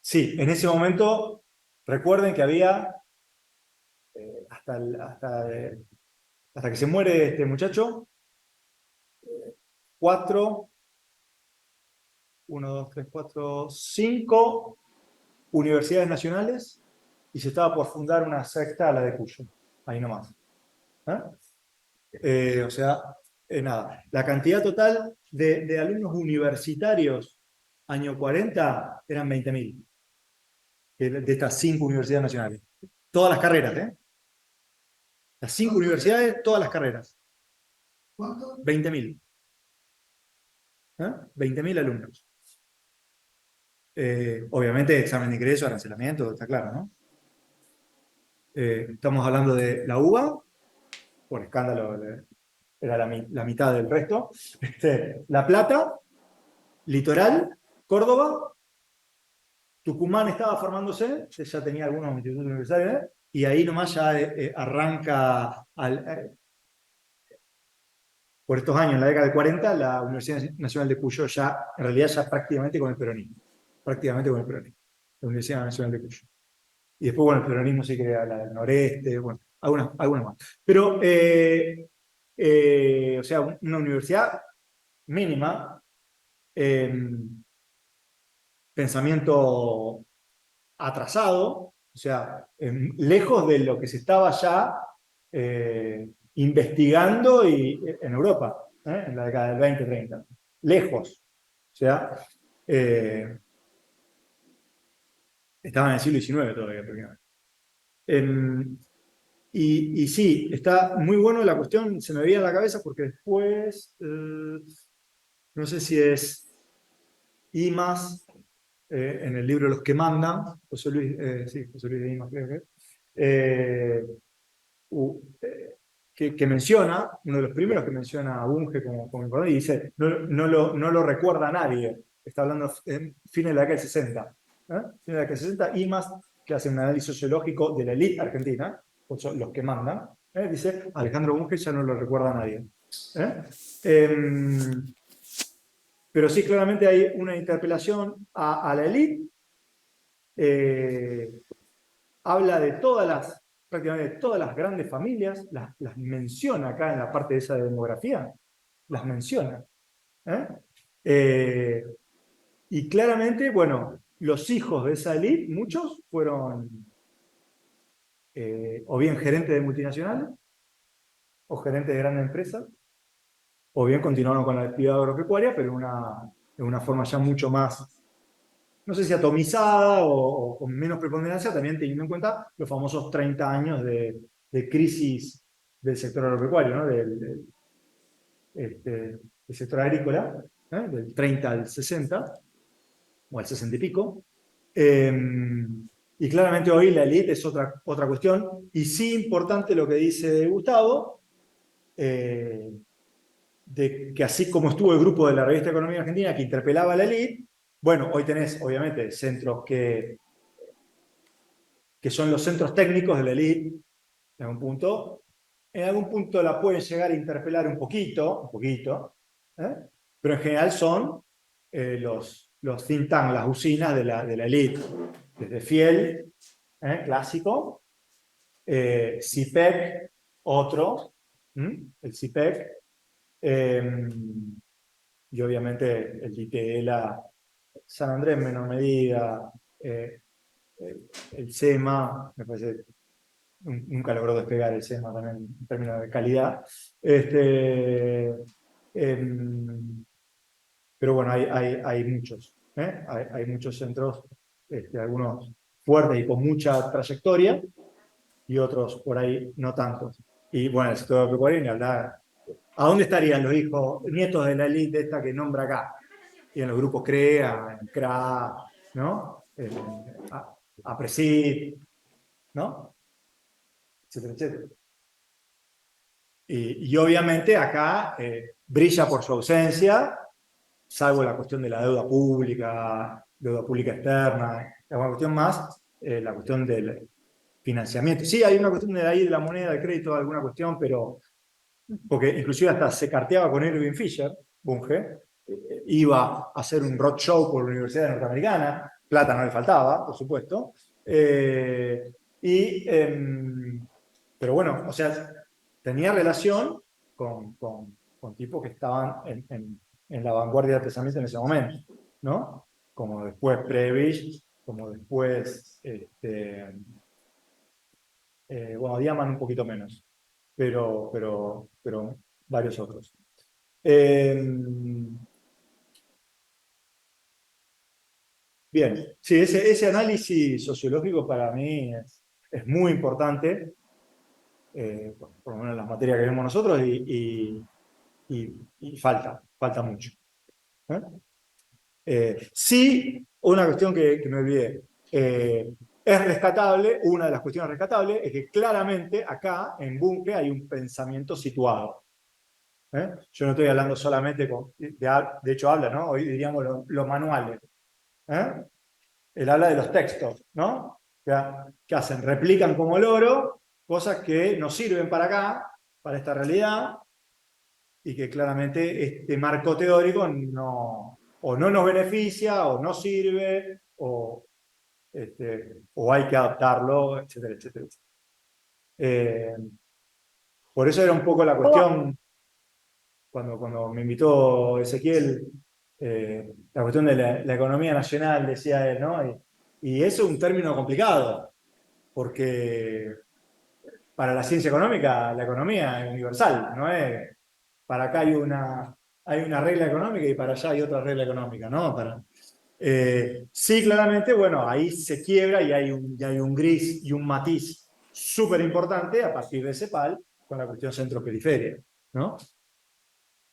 Sí, en ese momento, recuerden que había, hasta que se muere este muchacho, 5 universidades nacionales, y se estaba por fundar una sexta, la de Cuyo, ahí nomás. O sea, nada, la cantidad total de alumnos universitarios año 40 eran 20.000, de estas 5 universidades nacionales. Todas las carreras, ¿eh? Las 5 universidades, todas las carreras. ¿Cuánto? 20.000. 20.000 alumnos. Obviamente, examen de ingreso, arancelamiento, está claro, ¿no? Estamos hablando de la UBA, por escándalo, era la mitad del resto. La Plata, Litoral, Córdoba, Tucumán estaba formándose, ya tenía algunos institutos universitarios, y ahí nomás ya arranca, por estos años, en la década del 40, la Universidad Nacional de Cuyo ya, en realidad ya prácticamente con el peronismo. Prácticamente con el peronismo. La Universidad Nacional de Cuyo. Y después, bueno, el peronismo sí crea la del noreste, bueno, algunas más. Pero, o sea, una universidad mínima, pensamiento atrasado, o sea, lejos de lo que se estaba ya investigando en Europa, en la década del 20-30. Lejos. O sea, estaban en el siglo XIX todavía. Y sí, está muy bueno la cuestión, se me veía en la cabeza porque después, no sé si es Imas, en el libro Los que mandan, José Luis de Imas, creo que menciona, uno de los primeros que menciona a Bunge como importante, y dice, no lo recuerda a nadie, está hablando en fines de la década del 60. Fines de la década del 60, Imas, que hace un análisis sociológico de la élite argentina, los que mandan, dice, Alejandro Bunge ya no lo recuerda a nadie. Pero sí, claramente hay una interpelación a la élite. Habla de prácticamente todas las grandes familias, las menciona acá en la parte de esa de demografía, las menciona. Y claramente, bueno, los hijos de esa élite, muchos fueron o bien gerentes de multinacionales, o gerentes de grandes empresas, o bien continuaron con la actividad agropecuaria, pero en una forma ya mucho más, no sé si atomizada o con menos preponderancia, también teniendo en cuenta los famosos 30 años de crisis del sector agropecuario, ¿no? del sector agrícola, del 30 al 60, o al 60 y pico. Y claramente hoy la élite es otra cuestión, y sí importante lo que dice Gustavo, de que así como estuvo el grupo de la Revista Economía Argentina que interpelaba a la élite, bueno, hoy tenés obviamente centros que son los centros técnicos de la élite, en algún punto la pueden llegar a interpelar un poquito, pero en general son los think tanks, las usinas de la élite, desde Fiel, clásico, CIPEC, otro, el CIPEC, y obviamente el DITELA, San Andrés en menor medida, el SEMA, me parece, nunca logró despegar el SEMA también en términos de calidad. Pero bueno, hay muchos, hay muchos centros, algunos fuertes y con mucha trayectoria, y otros por ahí no tantos. Y bueno, el sector agropecuario, ni hablar, ¿A dónde estarían los hijos, nietos de la élite esta que nombra acá? Y en los grupos CREA, en CRA, ¿no? APRESID, ¿no? Etcétera, etcétera. Y obviamente acá brilla por su ausencia, salvo la cuestión de la deuda pública externa, alguna cuestión más, la cuestión del financiamiento. Sí, hay una cuestión de ahí de la moneda de crédito, alguna cuestión, pero porque inclusive hasta se carteaba con Irving Fisher, Bunge, iba a hacer un roadshow por la Universidad Norteamericana, plata no le faltaba, por supuesto, pero bueno, o sea, tenía relación con tipos que estaban en la vanguardia del pensamiento en ese momento, ¿no? Como después Prebisch, como después, bueno, Diamant un poquito menos, pero varios otros. Bien, sí, ese análisis sociológico para mí es muy importante, por lo menos en las materias que vemos nosotros, y falta mucho. Sí, una cuestión que me olvidé. Es rescatable, una de las cuestiones rescatables es que claramente acá en Bunge hay un pensamiento situado. Yo no estoy hablando solamente de hecho habla, ¿no? Hoy diríamos los manuales. Él habla de los textos, ¿no? Que hacen, replican como loro cosas que nos sirven para acá, para esta realidad, y que claramente este marco teórico o no nos beneficia, o no sirve, o hay que adaptarlo, etcétera, etcétera. Por eso era un poco la cuestión, cuando me invitó Ezequiel, la cuestión de la economía nacional, decía él, ¿no? Y eso es un término complicado, porque para la ciencia económica, la economía es universal, ¿no es? Para acá hay una regla económica y para allá hay otra regla económica, ¿no? Sí, claramente, bueno, ahí se quiebra y hay un gris y un matiz súper importante a partir de CEPAL con la cuestión centro-periferia, ¿no?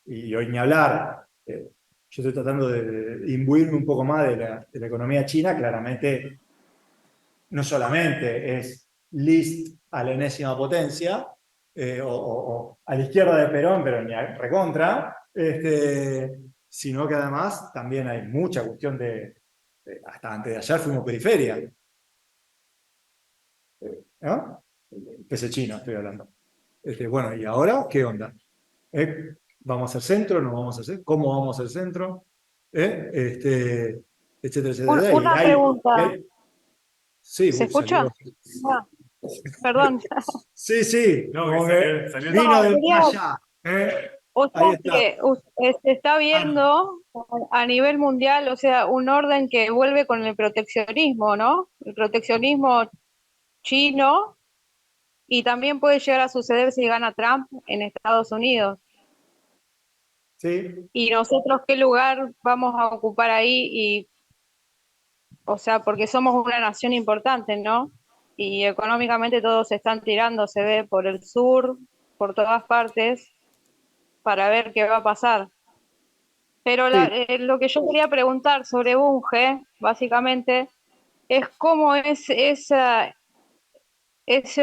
Y hoy ni hablar, yo estoy tratando de imbuirme un poco más de la economía china, claramente no solamente es List a la enésima potencia, o a la izquierda de Perón, pero ni a recontra, sino que además también hay mucha cuestión hasta antes de ayer fuimos periferia, ¿no? Pese chino estoy hablando. Bueno, ¿y ahora qué onda? ¿Vamos al centro? ¿No vamos al centro? ¿Cómo vamos al centro? Etcétera, etcétera. Una pregunta, Sí, ¿se escucha? salió. Ah, perdón. Sí, sí, No, como que que salió vino No, del quería, más allá. o Ahí sea está. que se está Ah, no. viendo a nivel mundial, o sea, un orden que vuelve con el proteccionismo, ¿no? El proteccionismo chino, y también puede llegar a suceder si gana Trump en Estados Unidos. Sí, ¿Y nosotros qué lugar vamos a ocupar ahí? O sea, porque somos una nación importante, ¿no? Y económicamente todos se están tirando, se ve por el sur, por todas partes, para ver qué va a pasar. Pero sí. lo que yo quería preguntar sobre Bunge, básicamente, es cómo es ese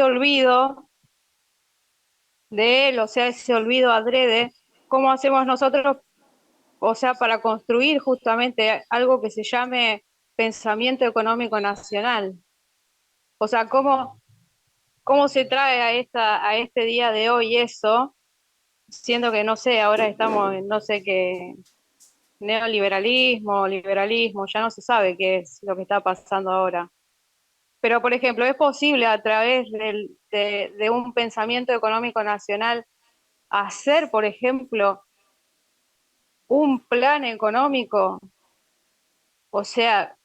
olvido de él, o sea, ese olvido adrede, cómo hacemos nosotros, o sea, para construir justamente algo que se llame pensamiento económico nacional. O sea, cómo se trae a este día de hoy eso, siendo que no sé, ahora estamos en no sé qué neoliberalismo, liberalismo, ya no se sabe qué es lo que está pasando ahora. Pero, por ejemplo, ¿es posible a través de un pensamiento económico nacional hacer, por ejemplo, un plan económico? O sea,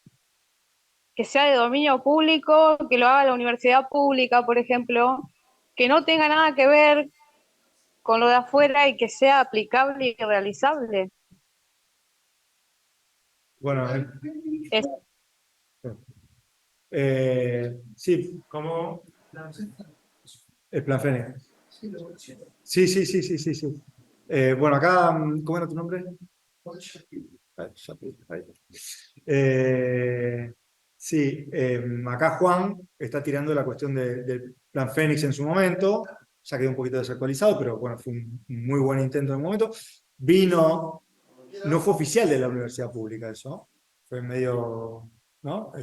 que sea de dominio público, que lo haga la universidad pública, por ejemplo, que no tenga nada que ver con lo de afuera y que sea aplicable y realizable. Bueno, Es, sí, ¿Cómo? el plan Fénix. Sí, sí, sí, sí, sí, sí. Bueno, acá, ¿cómo era tu nombre? Ahí. Sí, acá Juan está tirando la cuestión del Plan Fénix en su momento, ya quedó un poquito desactualizado, pero bueno, fue un muy buen intento en el momento. Vino, no fue oficial de la universidad pública eso, fue medio, ¿no?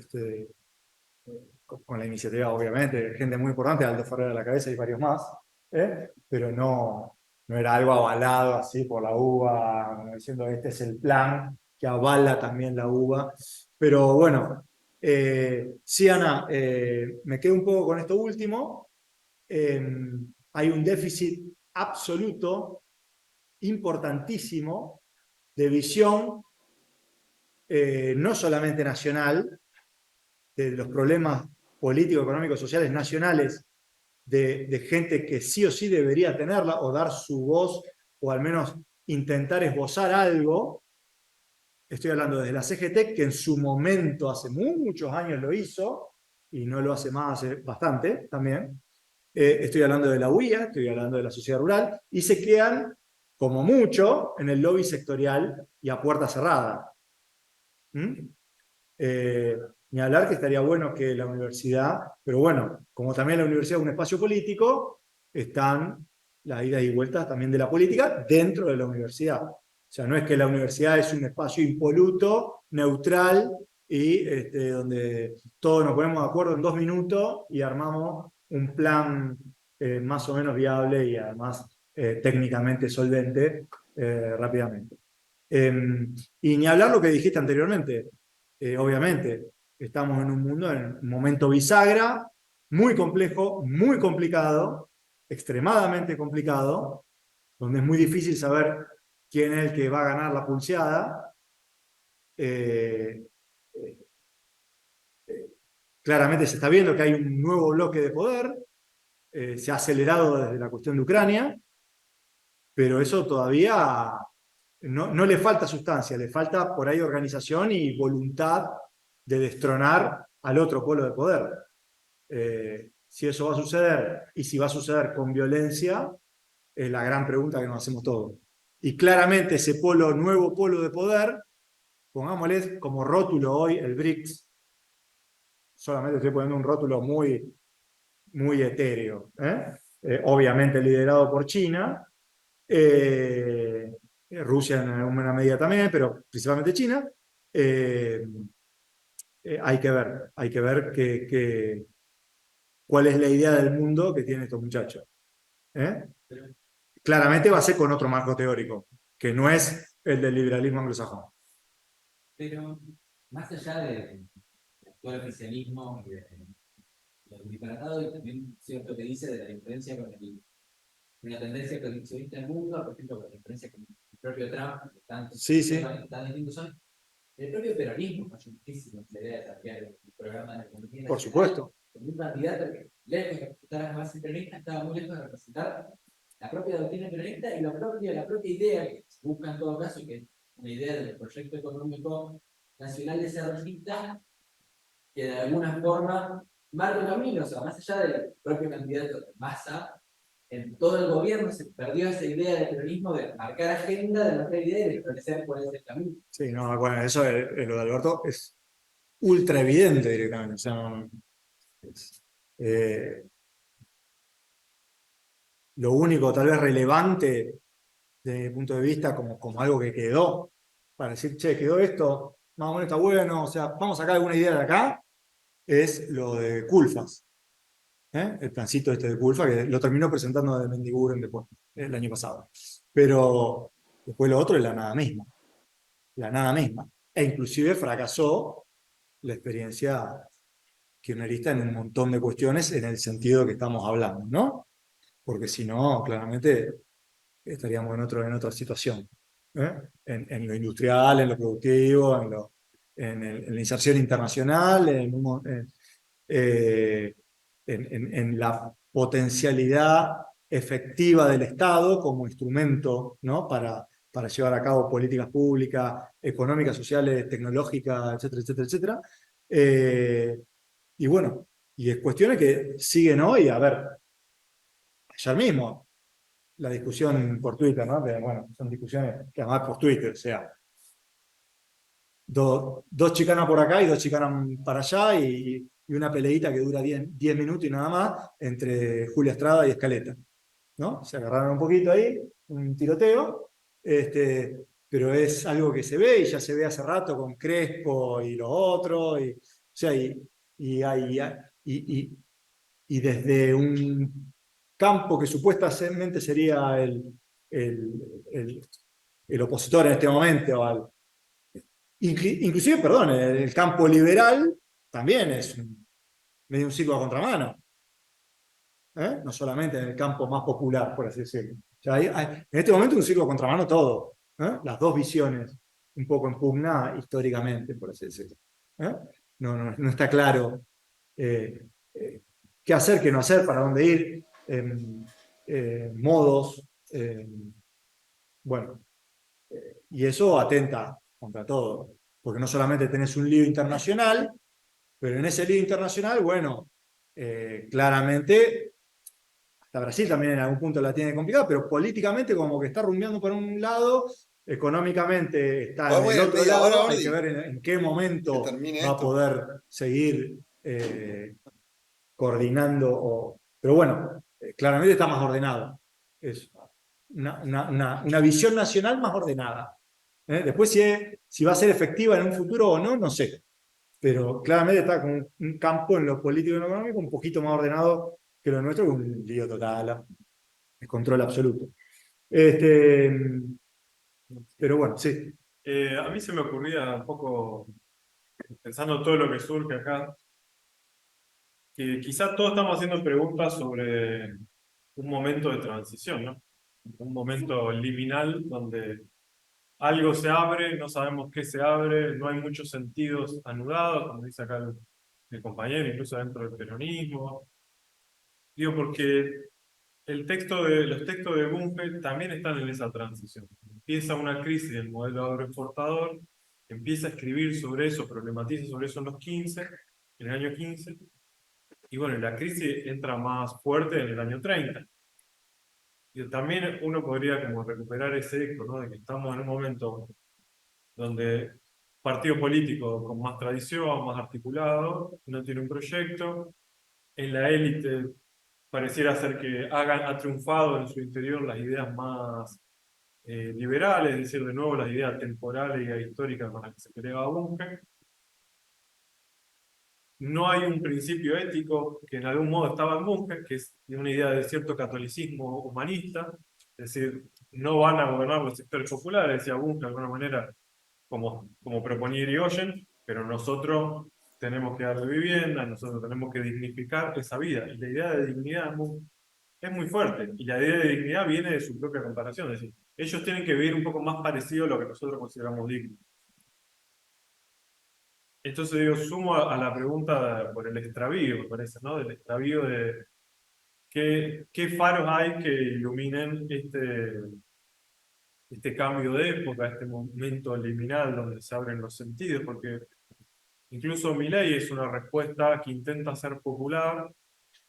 Con la iniciativa, obviamente, gente muy importante, Aldo Ferrer a la cabeza y varios más, pero no era algo avalado así por la UBA, diciendo este es el plan que avala también la UBA. Pero bueno, sí, Ana, me quedo un poco con esto último. Hay un déficit absoluto, importantísimo, de visión, no solamente nacional, de los problemas políticos, económicos, sociales, nacionales, de gente que sí o sí debería tenerla, o dar su voz, o al menos intentar esbozar algo. Estoy hablando desde la CGT, que en su momento, hace muchos años lo hizo, y no lo hace más, hace bastante también. Estoy hablando de la UIA, estoy hablando de la sociedad rural, y se quedan, como mucho, en el lobby sectorial y a puerta cerrada. Eh, Ni hablar que estaría bueno que la universidad, pero bueno, como también la universidad es un espacio político, están las idas y vueltas también de la política dentro de la universidad. O sea, no es que la universidad es un espacio impoluto, neutral, y donde todos nos ponemos de acuerdo en 2 minutos y armamos un plan más o menos viable y además técnicamente solvente rápidamente. Y ni hablar lo que dijiste anteriormente. Obviamente, estamos en un mundo, en un momento bisagra, muy complejo, muy complicado, extremadamente complicado, donde es muy difícil saber quién es el que va a ganar la pulseada. Eh, eh, Claramente se está viendo que hay un nuevo bloque de poder, se ha acelerado desde la cuestión de Ucrania, pero eso todavía no le falta sustancia, le falta por ahí organización y voluntad de destronar al otro polo de poder. Si eso va a suceder y si va a suceder con violencia, es la gran pregunta que nos hacemos todos. Y claramente ese nuevo polo de poder, pongámosle como rótulo hoy el BRICS, solamente estoy poniendo un rótulo muy, muy etéreo, obviamente liderado por China, Rusia en alguna medida también, pero principalmente China. Hay que ver cuál es la idea del mundo que tienen estos muchachos. Claramente va a ser con otro marco teórico, que no es el del liberalismo anglosajón. Pero más allá del actual oficialismo y de lo disparatado, y también cierto que dice de la diferencia con una tendencia proteccionista del mundo, por ejemplo, con la diferencia con el propio Trump, que tan distintos son. El propio peronismo falló muchísimo la idea de desarrollar el programa de la economía. Por supuesto. Con un candidato que, lejos de representar a la base peronista, estaba muy lejos de representar la propia doctrina peronista y la propia idea que se busca en todo caso, que es una idea del proyecto económico nacional desarrollista, que de alguna forma marca un camino, o sea, más allá del propio candidato de Massa, en todo el gobierno se perdió esa idea del peronismo de marcar agenda, de marcar idea y de establecer cuál es el camino. Sí, no, bueno, eso lo de Alberto es ultra evidente directamente. O sea, lo único tal vez relevante desde mi punto de vista como algo que quedó, para decir, che, quedó esto, más o menos está bueno, o sea, vamos a sacar alguna idea de acá, es lo de Culfas. El plancito este de Culfa, que lo terminó presentando de Mendiguren después, el año pasado. Pero después lo otro es la nada misma. La nada misma. E inclusive fracasó la experiencia kirchnerista en un montón de cuestiones en el sentido que estamos hablando, ¿no? Porque si no, claramente estaríamos en otra situación. En lo industrial, en lo productivo, en la inserción internacional, en la potencialidad efectiva del Estado como instrumento, ¿no? para llevar a cabo políticas públicas, económicas, sociales, tecnológicas, etcétera, etcétera, etcétera. Y bueno, y es cuestiones que siguen hoy. A ver, ayer mismo la discusión por Twitter, ¿no? Pero, bueno, son discusiones que además por Twitter, o sea, dos chicanas por acá y dos chicanas para allá y una peleita que dura 10 minutos y nada más entre Julia Estrada y Escaleta, ¿no? Se agarraron un poquito ahí, un tiroteo, pero es algo que se ve y ya se ve hace rato con Crespo y los otros, o sea, y, hay- y, y desde un campo que supuestamente sería el, el- el opositor en este momento, inclusive, perdón, el campo liberal también es medio un ciclo a contramano, ¿eh? No solamente en el campo más popular, por así decirlo. O sea, en este momento es un ciclo a contramano todo, ¿eh? Las dos visiones un poco en pugna históricamente, por así decirlo. ¿Eh? No está claro eh, eh, qué hacer, qué no hacer, para dónde ir, modos, bueno, y eso atenta contra todo, porque no solamente tenés un lío internacional, pero en ese lío internacional, bueno, claramente, hasta Brasil también en algún punto la tiene complicada, pero políticamente como que está rumbeando por un lado, económicamente está en Vamos a el ir al otro media hora, lado, hay que Ordi, ver en qué que momento termine va a esto. poder seguir coordinando, pero bueno, claramente está más ordenado. Es una visión nacional más ordenada. Después si va a ser efectiva en un futuro o no, no sé. Pero claramente está con un campo en lo político y en lo económico un poquito más ordenado que lo nuestro, que es un lío total, descontrol absoluto. Pero bueno, sí. A mí se me ocurría un poco, pensando todo lo que surge acá, que quizás todos estamos haciendo preguntas sobre un momento de transición, ¿no? Un momento liminal donde algo se abre, no sabemos qué se abre, no hay muchos sentidos anudados, como dice acá el compañero, incluso dentro del peronismo. Digo, porque los textos de Bunge también están en esa transición. Empieza una crisis del modelo agroexportador, empieza a escribir sobre eso, problematiza sobre eso en el año 15, y bueno, la crisis entra más fuerte en el año 30. Y también uno podría como recuperar ese eco, ¿no? De que estamos en un momento donde partido político con más tradición, más articulado, no tiene un proyecto, en la élite pareciera ser que ha triunfado en su interior las ideas más liberales, es decir, de nuevo las ideas temporales y históricas con las que se pelea Bunge. No hay un principio ético que en algún modo estaba en Bunge, que es una idea de cierto catolicismo humanista, es decir, no van a gobernar los sectores populares, decía Bunge de alguna manera, como proponía Irigoyen, pero nosotros tenemos que darle vivienda, nosotros tenemos que dignificar esa vida. Y la idea de dignidad es muy fuerte, y la idea de dignidad viene de su propia comparación, es decir, ellos tienen que vivir un poco más parecido a lo que nosotros consideramos digno. Entonces digo, sumo a la pregunta por el extravío, me parece, ¿no? Del extravío de qué faros hay que iluminen este cambio de época, este momento liminal donde se abren los sentidos, porque incluso Milei es una respuesta que intenta hacer popular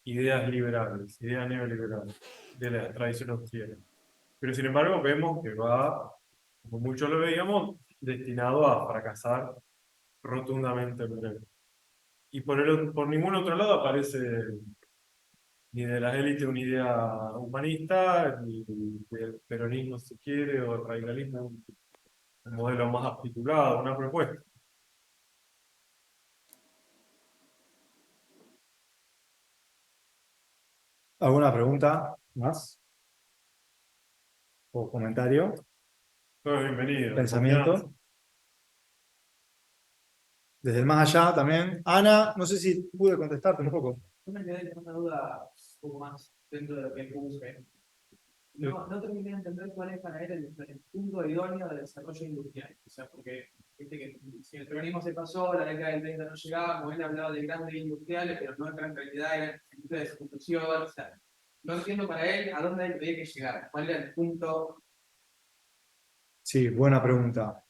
ideas liberales, ideas neoliberales de la tradición austríaca. Pero sin embargo vemos que va, como muchos lo veíamos, destinado a fracasar rotundamente en breve. Y por ningún otro lado aparece ni de las élites una idea humanista, ni del peronismo si quiere, o el radicalismo, un modelo más articulado, una propuesta. ¿Alguna pregunta más? ¿O comentario? Todo bienvenido, confianza. ¿Pensamiento? Desde el más allá también. Ana, no sé si pude contestarte un poco. Yo me quedé con una duda un poco más dentro de lo que puse. No terminé de entender cuál es para él el punto idóneo de desarrollo industrial. O sea, porque viste que si el peronismo se pasó, la década del 30 no llegábamos, él hablaba de grandes industriales, pero no en gran calidad, eran de destrucción. O sea, no entiendo para él a dónde había que llegar. ¿Cuál era el punto? Sí, buena pregunta.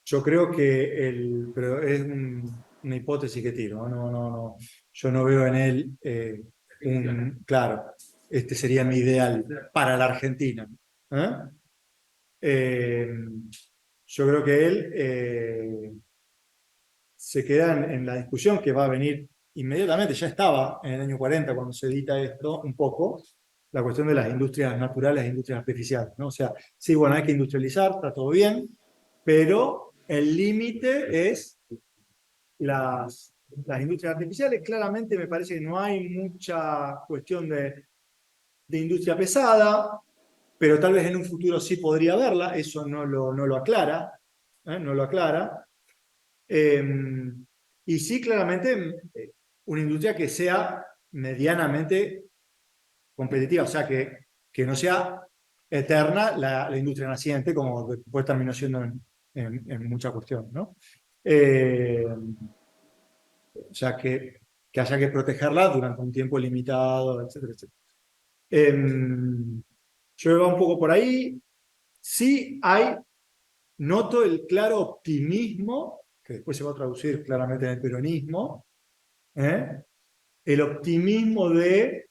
Yo creo que pero es una hipótesis que tiro, ¿no? Yo no veo en él claro, este sería mi ideal para la Argentina. ¿Eh? Yo creo que él se queda en la discusión que va a venir inmediatamente, ya estaba en el año 40 cuando se edita esto, un poco, la cuestión de las industrias naturales e industrias artificiales, ¿no? O sea, sí, bueno, hay que industrializar, está todo bien, pero el límite es las industrias artificiales. Claramente me parece que no hay mucha cuestión de industria pesada, pero tal vez en un futuro sí podría haberla, eso no lo aclara, no lo aclara. Y sí, claramente, una industria que sea medianamente competitiva, o sea, que no sea eterna la industria naciente, como después terminó siendo en mucha cuestión, ¿no? O sea, que haya que protegerla durante un tiempo limitado, etcétera, etcétera. Yo iba un poco por ahí. Sí noto el claro optimismo, que después se va a traducir claramente en el peronismo, ¿eh? El optimismo de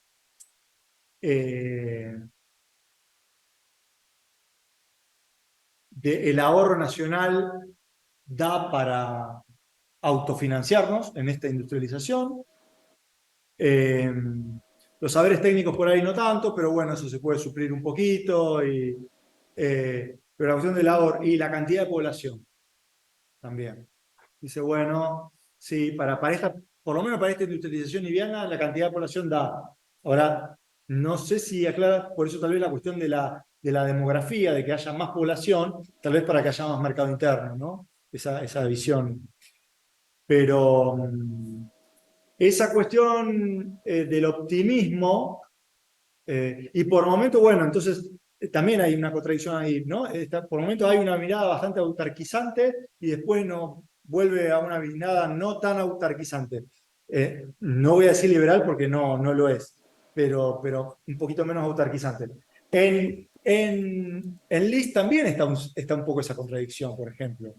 el ahorro nacional da para autofinanciarnos en esta industrialización. Los saberes técnicos por ahí no tanto, pero bueno, eso se puede suplir un poquito. Pero la cuestión del ahorro y la cantidad de población también. Dice, bueno, sí, para esta, por lo menos para esta industrialización liviana, la cantidad de población da. Ahora, no sé si aclara, por eso tal vez la cuestión de la demografía, de que haya más población, tal vez para que haya más mercado interno, ¿no? Esa visión. Pero esa cuestión del optimismo, y por momento, bueno, entonces también hay una contradicción ahí, ¿no? Por momento hay una mirada bastante autarquizante y después nos vuelve a una mirada no tan autarquizante. No voy a decir liberal porque no lo es, pero un poquito menos autarquizante. En List también está un poco esa contradicción, por ejemplo,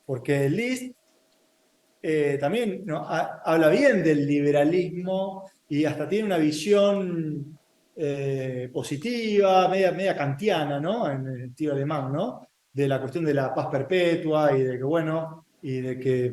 porque List también ¿no? habla bien del liberalismo y hasta tiene una visión positiva, media kantiana, ¿no? En el estilo alemán, ¿no? De la cuestión de la paz perpetua y de que, bueno, y de que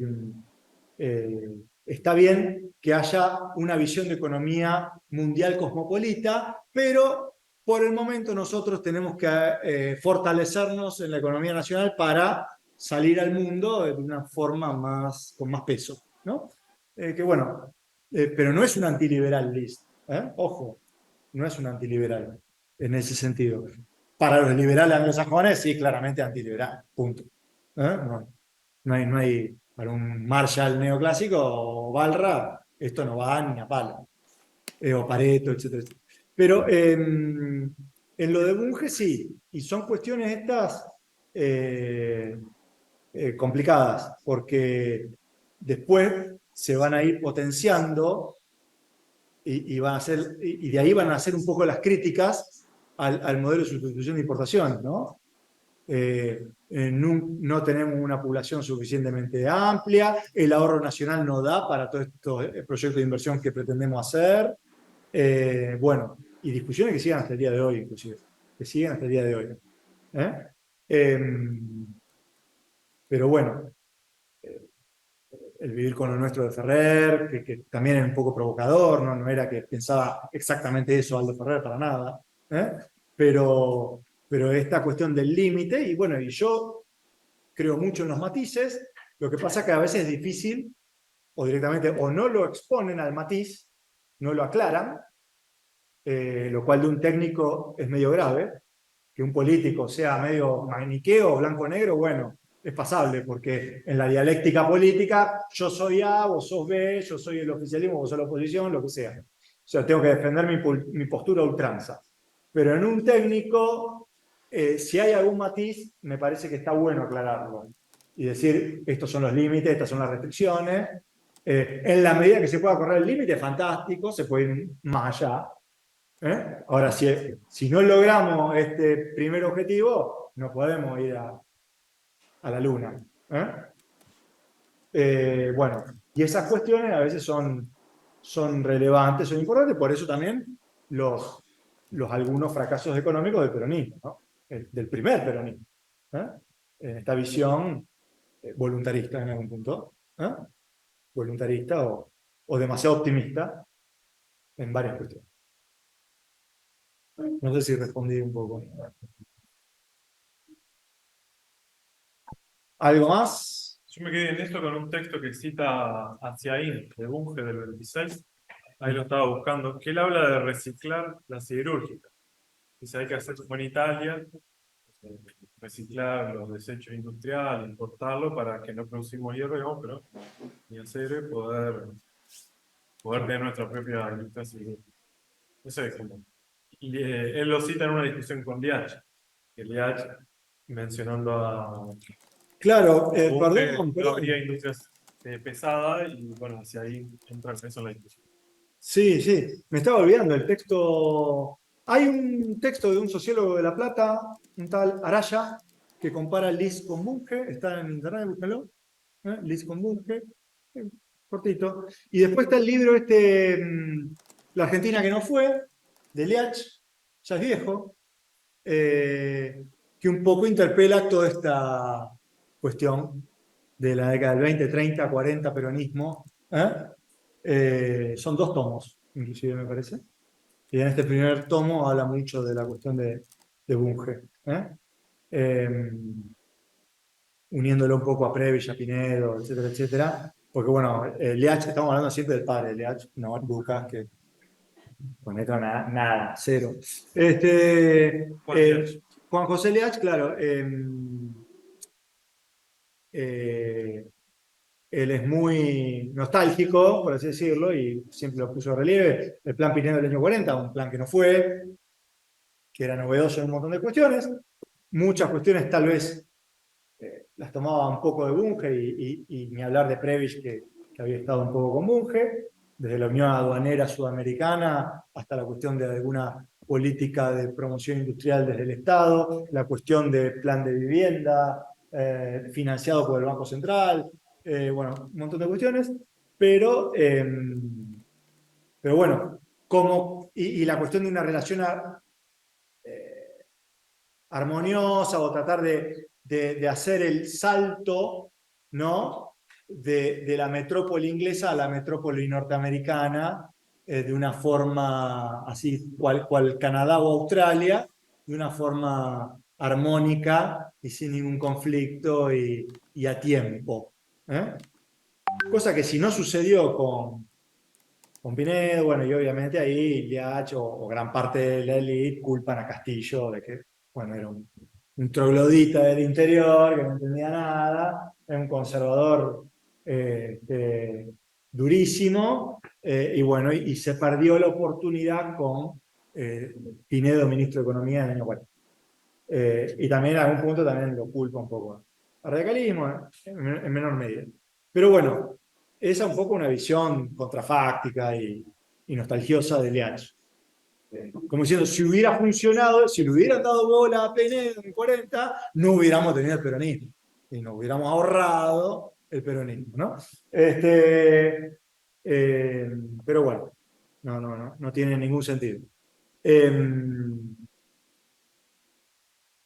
está bien que haya una visión de economía mundial cosmopolita, pero por el momento nosotros tenemos que fortalecernos en la economía nacional para salir al mundo de una forma con más peso, ¿no? Que bueno, pero no es un antiliberal List, ojo, no es un antiliberal en ese sentido. Para los liberales anglosajones, sí, claramente antiliberal, punto. No hay, para un Marshall neoclásico o Balra, esto no va ni a palo, o Pareto, etcétera, etcétera. Pero en lo de Bunge sí, y son cuestiones estas complicadas, porque después se van a ir potenciando y de ahí van a hacer un poco las críticas al modelo de sustitución de importaciones, ¿no? No tenemos una población suficientemente amplia, el ahorro nacional no da para todos estos proyectos de inversión que pretendemos hacer. Bueno, y discusiones que siguen hasta el día de hoy, inclusive, que siguen hasta el día de hoy. Pero bueno, el vivir con lo nuestro de Ferrer, que también es un poco provocador, no era que pensaba exactamente eso Aldo Ferrer para nada, pero esta cuestión del límite, y bueno, y yo creo mucho en los matices, lo que pasa que a veces es difícil, o directamente, o no lo exponen al matiz, no lo aclaran, lo cual de un técnico es medio grave, que un político sea medio maniqueo, blanco-negro, bueno, es pasable, porque en la dialéctica política yo soy A, vos sos B, yo soy el oficialismo, vos sos la oposición, lo que sea. O sea, tengo que defender mi postura a ultranza. Pero en un técnico, si hay algún matiz, me parece que está bueno aclararlo. Y decir, estos son los límites, estas son las restricciones. En la medida que se pueda correr el límite, fantástico, se puede ir más allá. Ahora, si no logramos este primer objetivo, no podemos ir a la luna. Bueno, y esas cuestiones a veces son son relevantes, son importantes, por eso también los algunos fracasos económicos del peronismo, ¿no? Del primer peronismo, ¿eh? En esta visión voluntarista en algún punto, ¿eh? Voluntarista o demasiado optimista en varias cuestiones. No sé si respondí un poco. ¿Algo más? Yo me quedé en esto con un texto que cita a Ziaín, de Bunge del 26. Ahí lo estaba buscando. Que él habla de reciclar la siderúrgica. Dice, hay que hacer como en Italia, reciclar los desechos industriales, importarlo para que no producimos hierro, digamos, pero ni acero y poder tener nuestra propia industria siderúrgica. Eso es como. Y él lo cita en una discusión con Liach. Que Liach, mencionando a Claro, Bunge, perdón, no habría industrias pesadas y bueno, hacia ahí entra eso en la discusión. Sí, sí, me estaba olvidando el texto. Hay un texto de un sociólogo de La Plata, un tal Araya, que compara Lis con Bunge, está en internet, búscalo. Lis con Bunge, cortito. Y después está el libro La Argentina que no fue, de Leach, ya es viejo, que un poco interpela toda esta cuestión de la década del 20, 30, 40, peronismo. Son 2 tomos, inclusive me parece. Y en este primer tomo habla mucho de la cuestión de Bunge. Uniéndolo un poco a Prebisch, a Pinedo, etcétera, etcétera. Porque bueno, Leach, estamos hablando siempre del padre de Leach, no Lucas, que con esto nada, cero. Juan José Leach, claro, él es muy nostálgico, por así decirlo, y siempre lo puso de relieve. El plan Pinedo del año 40, un plan que no fue, que era novedoso en un montón de cuestiones. Muchas cuestiones tal vez las tomaba un poco de Bunge y ni hablar de Prebisch, que había estado un poco con Bunge, desde la Unión Aduanera Sudamericana hasta la cuestión de alguna política de promoción industrial desde el Estado, la cuestión de plan de vivienda financiado por el Banco Central, bueno, un montón de cuestiones, pero bueno, y la cuestión de una relación armoniosa o tratar de hacer el salto, ¿no? de la metrópoli inglesa a la metrópoli norteamericana de una forma así, cual Canadá o Australia, de una forma armónica y sin ningún conflicto y a tiempo. Cosa que si no sucedió con Pinedo, bueno, y obviamente ahí Liach o gran parte de la élite culpan a Castillo de que, bueno, era un troglodita del interior, que no entendía nada, era un conservador durísimo, y bueno, y se perdió la oportunidad con Pinedo, ministro de Economía en el año 40. Y también en algún punto también lo culpa un poco al radicalismo, en menor medida. Pero bueno, esa es un poco una visión contrafáctica y nostalgiosa de Leach. Como diciendo, si hubiera funcionado, si le hubieran dado bola a Pinedo en el 40, no hubiéramos tenido el peronismo. Y nos hubiéramos ahorrado el peronismo, ¿no? Pero bueno, no tiene ningún sentido.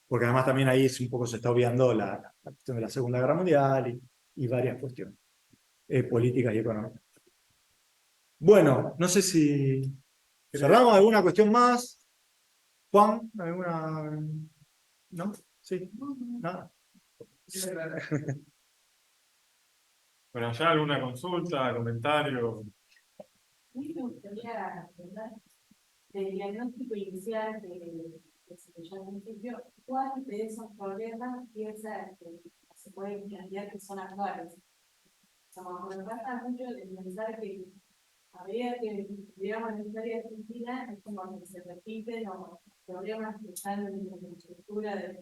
Porque además también ahí un poco se está obviando la cuestión de la Segunda Guerra Mundial y varias cuestiones políticas y económicas. Bueno, no sé si cerramos alguna cuestión más. Juan, ¿alguna? ¿No? Sí, nada. Bueno, ¿ya alguna consulta, comentario? A mí me gustaría hablar del diagnóstico inicial que se leyó al principio. ¿Cuáles de esos problemas piensa que se pueden plantear que son actuales? O sea, me pasa mucho de pensar que a medida que digamos la historia argentina es como que se repiten los problemas que están en la estructura de la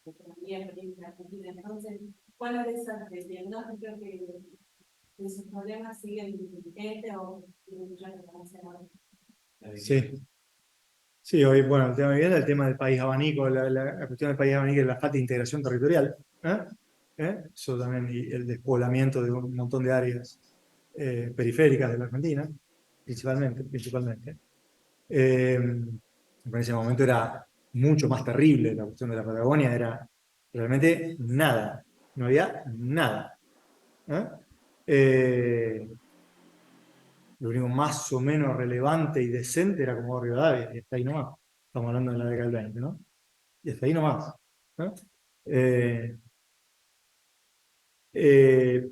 economía política argentina. Entonces, ¿cuáles de esas diagnósticos que esos problemas siguen vigentes o tienen ya que Sí. Sí, hoy, bueno, el tema de vivienda, el tema del país abanico, la cuestión del país abanico es la falta de integración territorial. Eso también, y el despoblamiento de un montón de áreas periféricas de la Argentina, principalmente. En ese momento era mucho más terrible la cuestión de la Patagonia, era realmente nada, no había nada. Lo único más o menos relevante y decente era como Rivadavia, y hasta ahí nomás. Estamos hablando de la década del 20, ¿no? Y hasta ahí nomás. Eh, eh,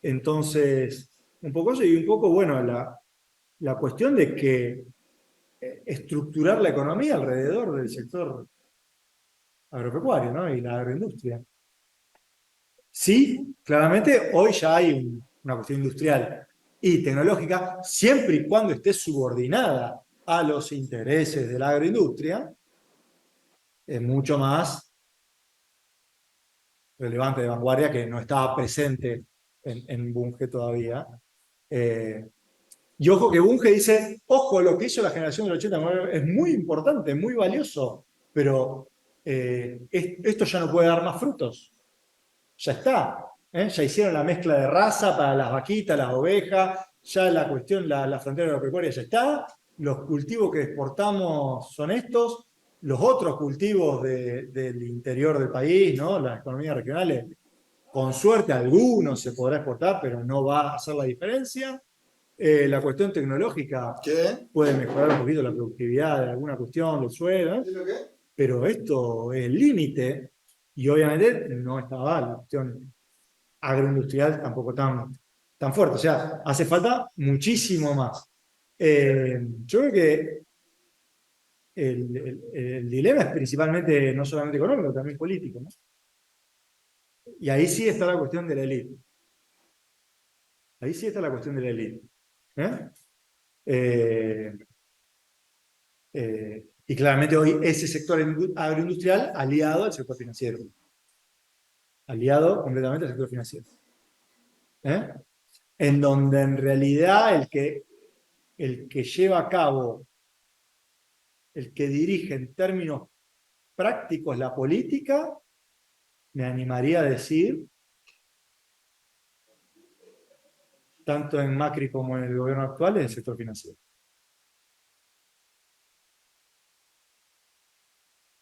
entonces, un poco eso y un poco, bueno, la cuestión de que estructurar la economía alrededor del sector agropecuario, ¿no? Y la agroindustria. Sí, claramente hoy ya hay una cuestión industrial y tecnológica, siempre y cuando esté subordinada a los intereses de la agroindustria, es mucho más relevante de vanguardia que no estaba presente en Bunge todavía. Y ojo que Bunge dice, ojo, lo que hizo la generación del 80 es muy importante, muy valioso, pero esto ya no puede dar más frutos. Ya está. Ya hicieron la mezcla de raza para las vaquitas, las ovejas, ya la cuestión, la frontera agropecuaria ya está, los cultivos que exportamos son estos, los otros cultivos del interior del país, ¿no? Las economías regionales, con suerte algunos se podrá exportar, pero no va a hacer la diferencia. La cuestión tecnológica puede mejorar un poquito la productividad de alguna cuestión del suelo, ¿no? Pero esto es el límite, y obviamente no estaba la cuestión agroindustrial tampoco tan fuerte. O sea, hace falta muchísimo más. Yo creo que el dilema es principalmente no solamente económico, también político, ¿no? Y ahí sí está la cuestión de la élite. Ahí sí está la cuestión de la élite. Y claramente hoy ese sector agroindustrial aliado al sector financiero. Aliado completamente al sector financiero. En donde en realidad el que lleva a cabo, el que dirige en términos prácticos la política, me animaría a decir, tanto en Macri como en el gobierno actual, es el sector financiero.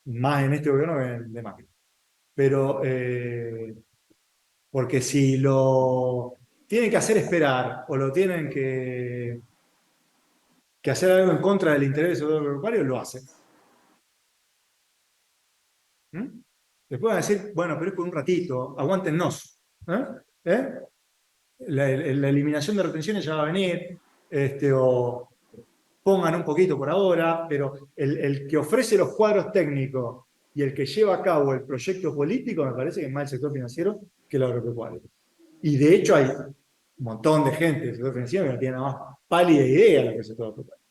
Más en este gobierno que en el de Macri. Pero, porque si lo tienen que hacer esperar o lo tienen que hacer algo en contra del interés del sector agropecuario, lo hacen. Después van a decir, bueno, pero es por un ratito, aguántennos. La eliminación de retenciones ya va a venir, o pongan un poquito por ahora, pero el que ofrece los cuadros técnicos y el que lleva a cabo el proyecto político me parece que es más el sector financiero que el agropecuario. Y de hecho hay un montón de gente del sector financiero que no tiene nada más pálida idea de lo que es el sector agropecuario.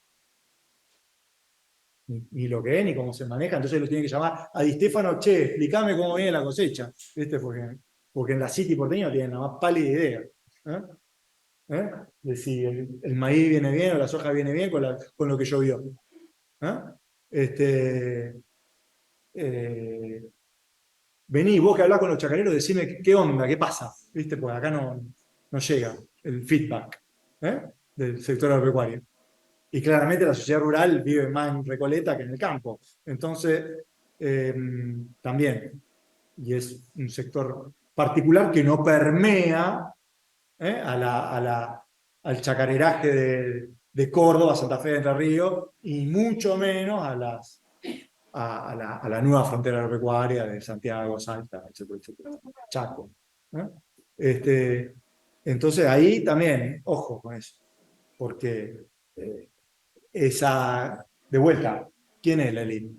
Ni lo que es, ni cómo se maneja, entonces lo tienen que llamar a Di Stefano, che, explícame cómo viene la cosecha, ¿viste? Porque en la City porteña no tienen nada más pálida idea. De si el maíz viene bien o la soja viene bien con lo que llovió. Vení, vos que hablás con los chacareros, decime qué onda, qué pasa, ¿viste? Porque acá no llega el feedback del sector agropecuario. Y claramente la sociedad rural vive más en Recoleta que en el campo. Entonces, también, y es un sector particular que no permea al chacareraje de Córdoba, Santa Fe de Entre Ríos, y mucho menos a la nueva frontera agropecuaria de Santiago, Salta, etcétera, Chaco. Entonces ahí también, ojo con eso, porque de vuelta, ¿quién es la élite?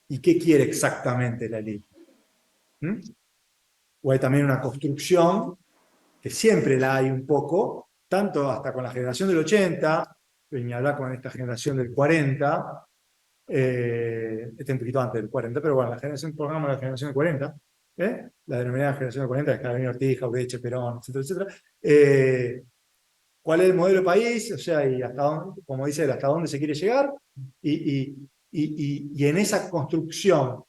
¿Y qué quiere exactamente la élite? O hay también una construcción, que siempre la hay un poco, tanto hasta con la generación del 80, ni hablar con esta generación del 40, un poquito antes del 40, pero bueno, la generación, pongamos la generación del 40, la denominada generación del 40, es Carolina Ortiz, Jaureche, Perón, etcétera, etcétera. ¿Cuál es el modelo de país? O sea, y hasta dónde, como dice él, hasta dónde se quiere llegar, y en esa construcción,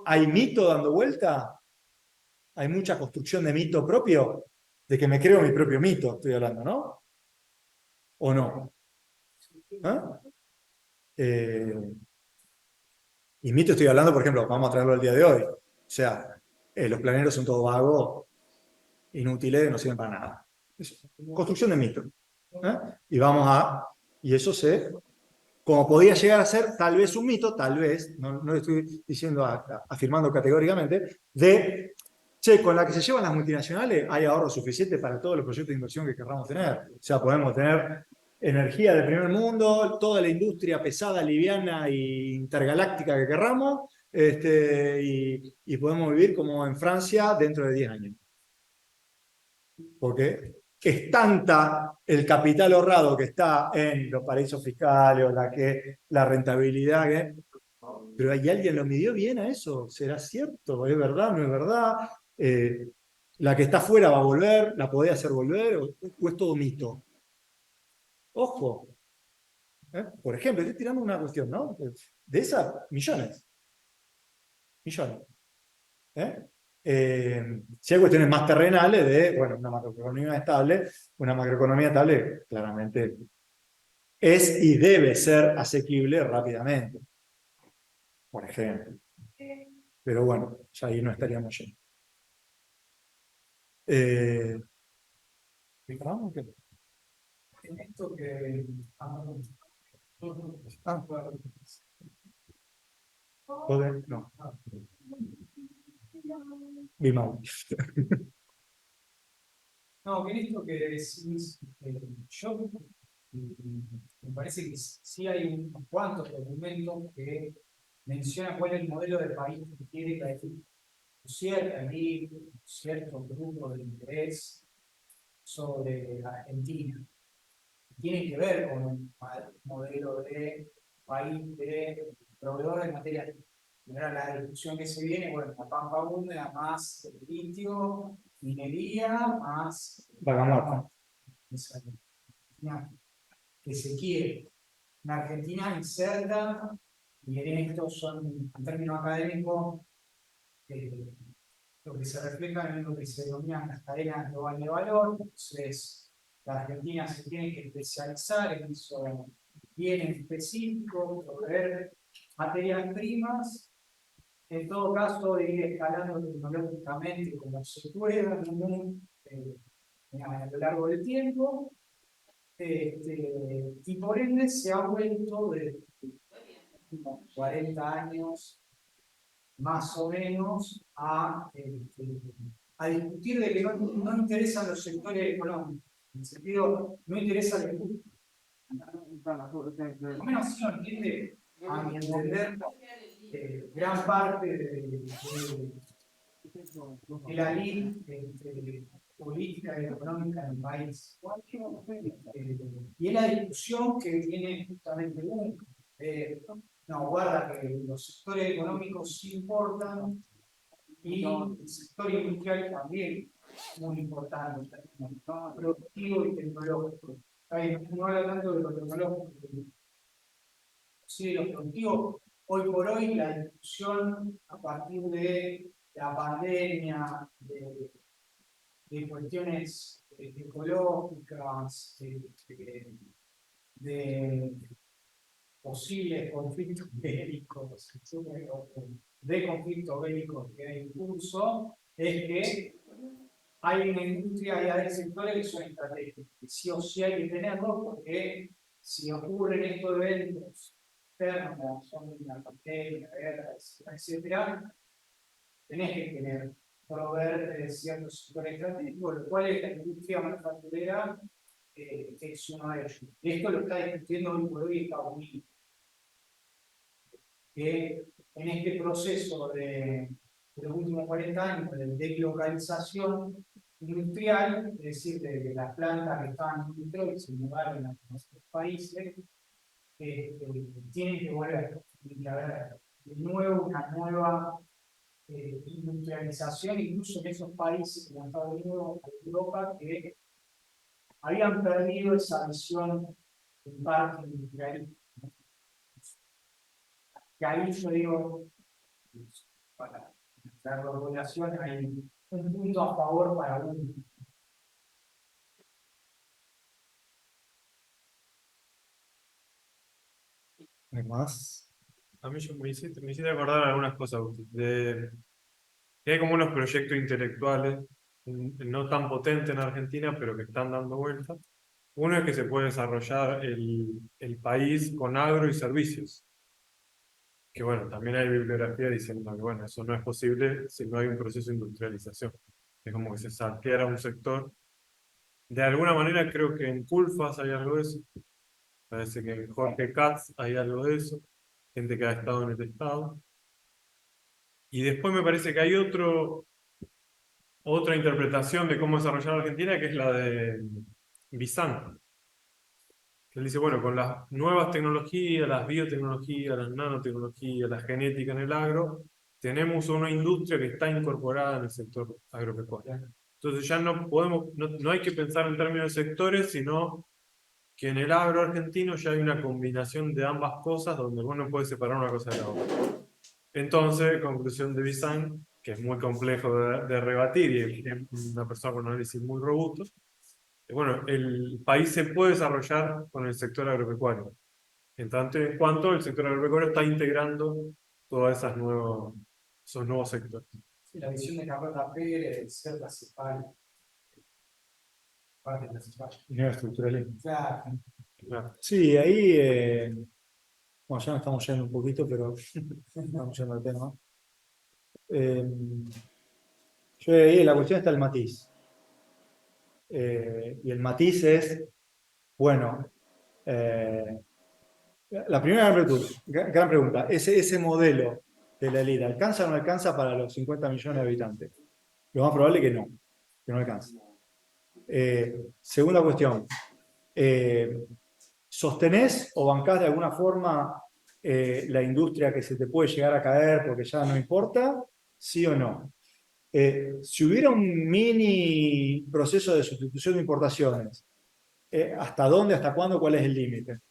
¿hay mito dando vuelta? ¿Hay mucha construcción de mito propio? De que me creo mi propio mito, estoy hablando, ¿no? ¿O no? ¿Ah? Y mito estoy hablando, por ejemplo, vamos a traerlo al día de hoy. O sea, los planeros son todos vagos, inútiles, no sirven para nada. Es construcción de mito. Y eso como podía llegar a ser tal vez un mito, tal vez, no lo estoy diciendo, afirmando categóricamente, che, con la que se llevan las multinacionales hay ahorro suficiente para todos los proyectos de inversión que querramos tener. O sea, podemos tener energía del primer mundo, toda la industria pesada, liviana e intergaláctica que querramos, y podemos vivir como en Francia dentro de 10 años. Porque es tanta el capital ahorrado que está en los paraísos fiscales o la rentabilidad, pero ¿hay alguien lo midió bien a eso? ¿Será cierto? ¿Es verdad? ¿No es verdad? ¿La que está afuera va a volver? ¿La podés hacer volver? ¿O es todo mito? Ojo. Por ejemplo, estoy tirando una cuestión, ¿no? De esas, millones. Millones. Si hay cuestiones más terrenales de, bueno, una macroeconomía estable claramente es y debe ser asequible rápidamente, por ejemplo. Pero bueno, ya ahí no estaríamos yendo. ¿Recordamos qué? En esto que ¿Joder? No. Vi mal. no, que en esto que decís, yo me parece que sí hay unos cuantos documentos que mencionan cuál es el modelo de país que quiere que cierta elite, cierto grupo de interés sobre la Argentina. Tiene que ver con un modelo de país de proveedor de materias. Ahora la discusión que se viene, bueno, la pampa húmeda más litio, minería, más Vagamorfa. Que se quiere. En Argentina inserta, y en esto son, en términos académicos, lo que se refleja en lo que se denominan las cadenas globales de valor. Entonces, la Argentina se tiene que especializar en eso, bien específico, proveer materias primas, en todo caso, ir escalando tecnológicamente como se pueda, a lo largo del tiempo. Y por ende se ha vuelto de unos 40 años más o menos a discutir de que no interesan los sectores económicos. En el sentido, no interesa la industria. Por lo menos sí lo entiende, a mi entender, gran parte de la línea política y económica del país. Y es la discusión que tiene justamente Bunge. No, guarda que los sectores económicos sí importan y el sector industrial también es muy importante, productivo y tecnológico. No habla tanto de lo tecnológico, sí, de lo productivo. Hoy por hoy la discusión a partir de la pandemia, de cuestiones ecológicas, de posibles conflictos bélicos, de conflictos bélicos que hay en curso, es que hay una industria y hay sectores que son estratégicos, que sí o sí hay que tenerlos, porque si ocurren estos eventos externos, como son la pandemia, guerras, etcétera, tenés que tener, proveer ciertos sectores estratégicos, lo cual es la industria manufacturera es uno de ellos. Esto lo está discutiendo hoy por hoy Estados Unidos, que en este proceso de los últimos 40 años de deslocalización industrial, es decir, de las plantas que estaban en Detroit se mudaron a otros países, tienen que volver, tienen que haber de nuevo una nueva industrialización, incluso en esos países como Estados Unidos, Europa, que habían perdido esa visión en parte industrialista. Que ahí yo digo, para la regulación hay un punto a favor para uno. ¿Hay más? A mí me hiciste acordar algunas cosas, que hay como unos proyectos intelectuales no tan potentes en Argentina, pero que están dando vueltas. Uno es que se puede desarrollar el país con agro y servicios. Que bueno, también hay bibliografía diciendo que bueno, eso no es posible si no hay un proceso de industrialización. Es como que se saqueara un sector. De alguna manera creo que en Culfas hay algo de eso. Parece que en Jorge Katz hay algo de eso. Gente que ha estado en el Estado. Y después me parece que hay otra interpretación de cómo desarrollar Argentina, que es la de Bizán. Que él dice, bueno, con las nuevas tecnologías, las biotecnologías, las nanotecnologías, la genética en el agro, tenemos una industria que está incorporada en el sector agropecuario. Entonces ya no hay que pensar en términos de sectores, sino que en el agro argentino ya hay una combinación de ambas cosas donde uno puede separar una cosa de la otra. Entonces, conclusión de Bizán, que es muy complejo de rebatir y es una persona con un análisis muy robusto, bueno, el país se puede desarrollar con el sector agropecuario, en tanto y en cuanto el sector agropecuario está integrando todos esos nuevos sectores. Sí, la visión de Carlota Pérez, de ser la CEPAL, parte de la CEPAL. Neoestructuralismo. Claro. Claro. Sí, ahí, bueno, ya nos estamos yendo un poquito, pero estamos yendo al tema. Yo ahí la cuestión está el matiz. Y el matiz es, bueno, la primera gran pregunta, ¿ese modelo de la élite alcanza o no alcanza para los 50 millones de habitantes? Lo más probable que no alcance. Segunda cuestión, ¿sostenés o bancás de alguna forma la industria que se te puede llegar a caer porque ya no importa? ¿Sí o no? Si hubiera un mini proceso de sustitución de importaciones, ¿hasta dónde, hasta cuándo, cuál es el límite?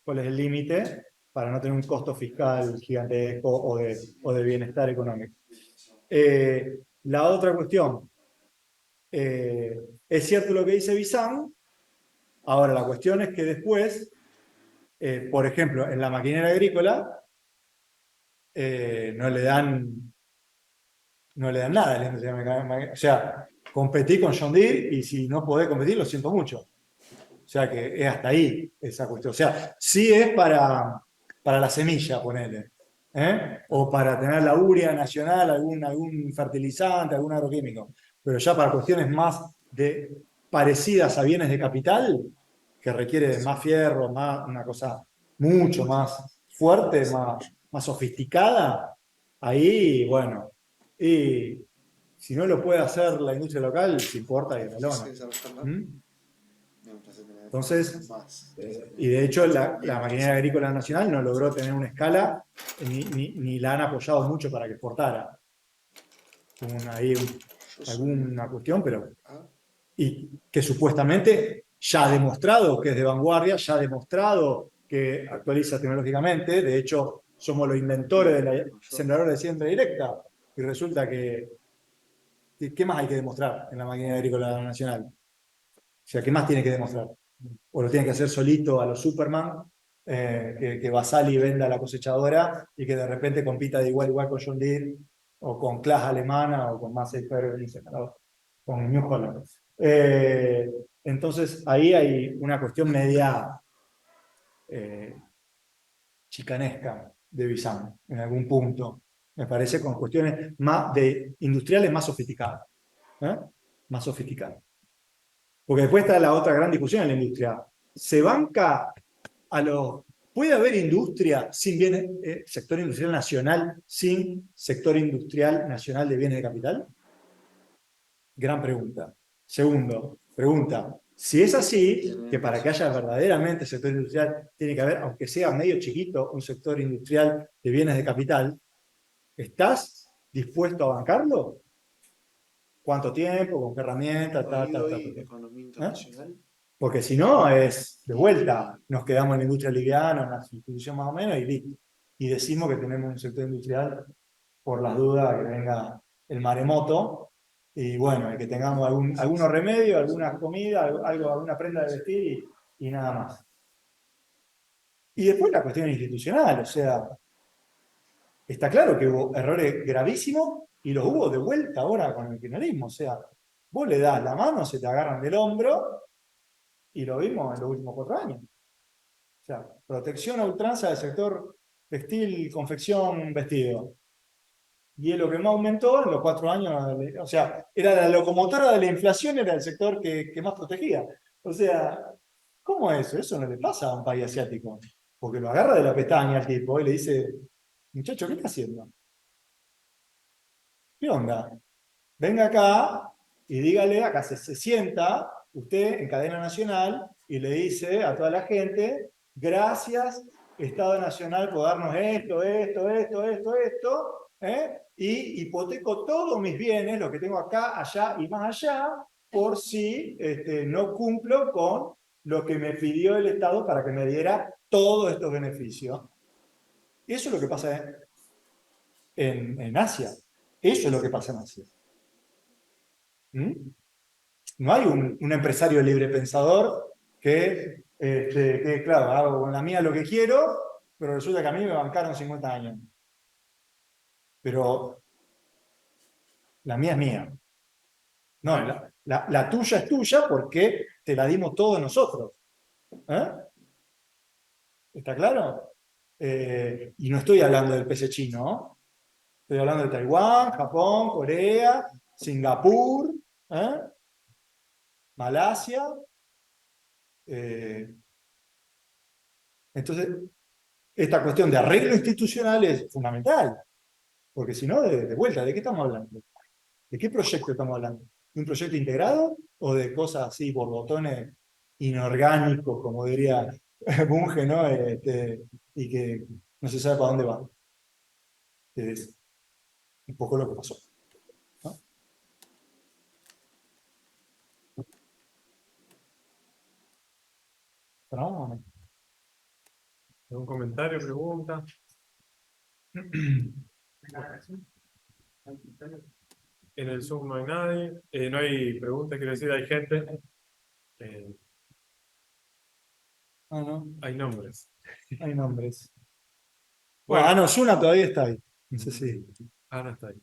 ¿Cuál es el límite para no tener un costo fiscal gigantesco o de bienestar económico? La otra cuestión, es cierto lo que dice Bizán. Ahora, la cuestión es que después, por ejemplo, en la maquinaria agrícola, no le dan nada a la industria mecánica. O sea, competí con John Deere y si no podés competir, lo siento mucho. O sea que es hasta ahí esa cuestión. O sea, sí es para la semilla, ponele. O para tener la urea nacional, algún fertilizante, algún agroquímico. Pero ya para cuestiones más parecidas a bienes de capital, que requiere de más fierro, una cosa mucho más fuerte, más sofisticada, ahí, bueno, y si no lo puede hacer la industria local, se importa y melona. Entonces, y de hecho la maquinaria agrícola nacional no logró tener una escala ni la han apoyado mucho para que exportara. Ahí alguna cuestión, pero y que supuestamente ya ha demostrado que es de vanguardia, ya ha demostrado que actualiza tecnológicamente. De hecho, somos los inventores de la sembradora de siembra directa y resulta que ¿qué más hay que demostrar en la maquinaria agrícola nacional? O sea, ¿qué más tiene que demostrar? O lo tiene que hacer solito a los Superman, que Basali venda la cosechadora y que de repente compita de igual a igual con John Deere o con Claas alemana o con Massey Ferguson, con New Holland. Entonces ahí hay una cuestión media chicanesca de Bizán en algún punto, me parece, con cuestiones más industriales más sofisticadas. Más sofisticadas. Porque después está la otra gran discusión en la industria. ¿Se banca a los... ¿Puede haber industria sin bienes, sector industrial nacional sin sector industrial nacional de bienes de capital? Gran pregunta. Segundo, pregunta, si es así, que para que haya verdaderamente sector industrial, tiene que haber, aunque sea medio chiquito, un sector industrial de bienes de capital, ¿estás dispuesto a bancarlo? ¿Cuánto tiempo? ¿Con qué herramientas? Economía internacional. Porque si no, es de vuelta, nos quedamos en la industria liviana, en la sustitución más o menos, y listo. Y decimos que tenemos un sector industrial por las dudas que venga el maremoto, y bueno, que tengamos algunos remedios, alguna comida, alguna prenda de vestir y nada más. Y después la cuestión institucional, o sea, está claro que hubo errores gravísimos y los hubo de vuelta ahora con el kirchnerismo. O sea, vos le das la mano, se te agarran del hombro y lo vimos en los últimos 4 años. O sea, protección a ultranza del sector textil, confección, vestido. Y es lo que más aumentó en los 4 años. O sea, era la locomotora de la inflación, era el sector que más protegía. O sea, ¿cómo es eso? Eso no le pasa a un país asiático. Porque lo agarra de la pestaña al tipo y le dice, muchacho, ¿qué está haciendo? ¿Qué onda? Venga acá y dígale, acá se sienta usted en cadena nacional y le dice a toda la gente, gracias Estado Nacional por darnos esto, y hipoteco todos mis bienes, lo que tengo acá, allá y más allá, por si no cumplo con lo que me pidió el Estado para que me diera todos estos beneficios. Y eso es lo que pasa en Asia. Eso es lo que pasa en Asia. ¿Mm? No hay un empresario libre pensador que, claro, hago con la mía lo que quiero, pero resulta que a mí me bancaron 50 años. Pero la mía es mía. No, la tuya es tuya porque te la dimos todos nosotros. ¿Eh? ¿Está claro? Y no estoy hablando del PC chino, ¿no? Estoy hablando de Taiwán, Japón, Corea, Singapur, Malasia. Entonces, esta cuestión de arreglo institucional es fundamental, porque si no, de vuelta, ¿de qué estamos hablando? ¿De qué proyecto estamos hablando? ¿De un proyecto integrado o de cosas así, borbotones inorgánicos, como diría Bunge, ¿no? Y que no se sabe para dónde va? Es un poco lo que pasó, ¿no? Pero vamos, ¿Algún comentario, pregunta? En el Zoom no hay nadie, no hay preguntas, quiero decir, hay gente. no, Hay nombres. hay nombres. Bueno, No, Yuna todavía está ahí. No sé si. no está ahí.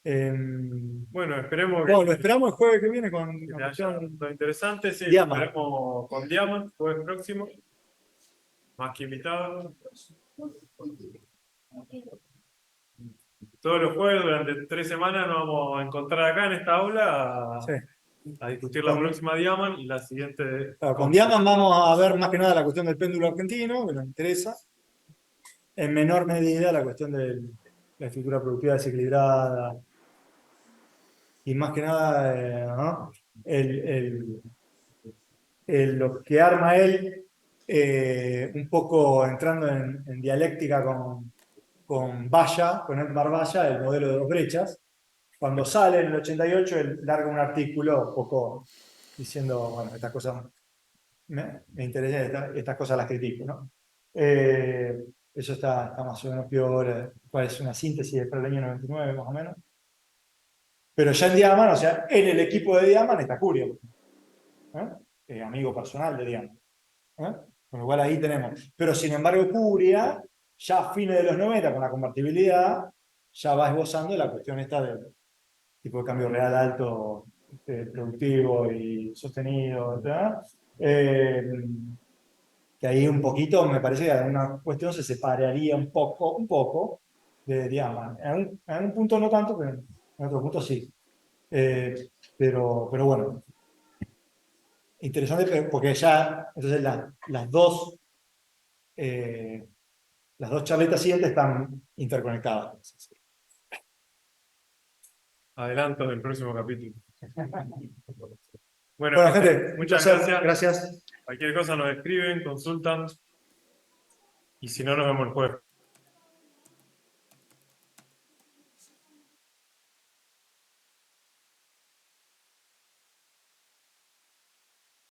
Bueno, Bueno, esperemos lo esperamos el jueves que viene con que la te haya cuestión lo interesante. Sí, Diamant. esperemos con Diamant, jueves próximo. Más que invitados. Todos los jueves, durante 3 semanas, nos vamos a encontrar acá en esta aula Sí. a discutir la próxima Diamant y la siguiente. Claro, con Diamant vamos a ver más que nada la cuestión del péndulo argentino, que nos interesa. En menor medida la cuestión de la estructura productiva desequilibrada. Y más que nada, ¿no? Lo que arma él, un poco entrando en dialéctica con Valla, con Edmar Valla, el modelo de 2 brechas. Cuando sale en el 88, él larga un artículo un poco diciendo, bueno, estas cosas me interesan, estas cosas las critico, ¿no? Eso está más o menos peor, parece una síntesis del año 99, más o menos. Pero ya en Diamant, o sea, en el equipo de Diamant está Curio, amigo personal de Diamant. Con lo cual ahí tenemos. Pero sin embargo, Curia, ya a fines de los 90, con la convertibilidad, ya va esbozando la cuestión esta del tipo de cambio real alto, productivo y sostenido, ¿verdad? Que ahí un poquito, me parece que en una cuestión se separaría un poco de Diamant. En un punto no tanto, pero en otro punto sí. Pero bueno, interesante porque ya, entonces las dos charletas siguientes están interconectadas. Adelanto del próximo capítulo. Bueno, gente, muchas gracias. gracias. Cualquier cosa nos escriben, consultan. Y si no, nos vemos el jueves.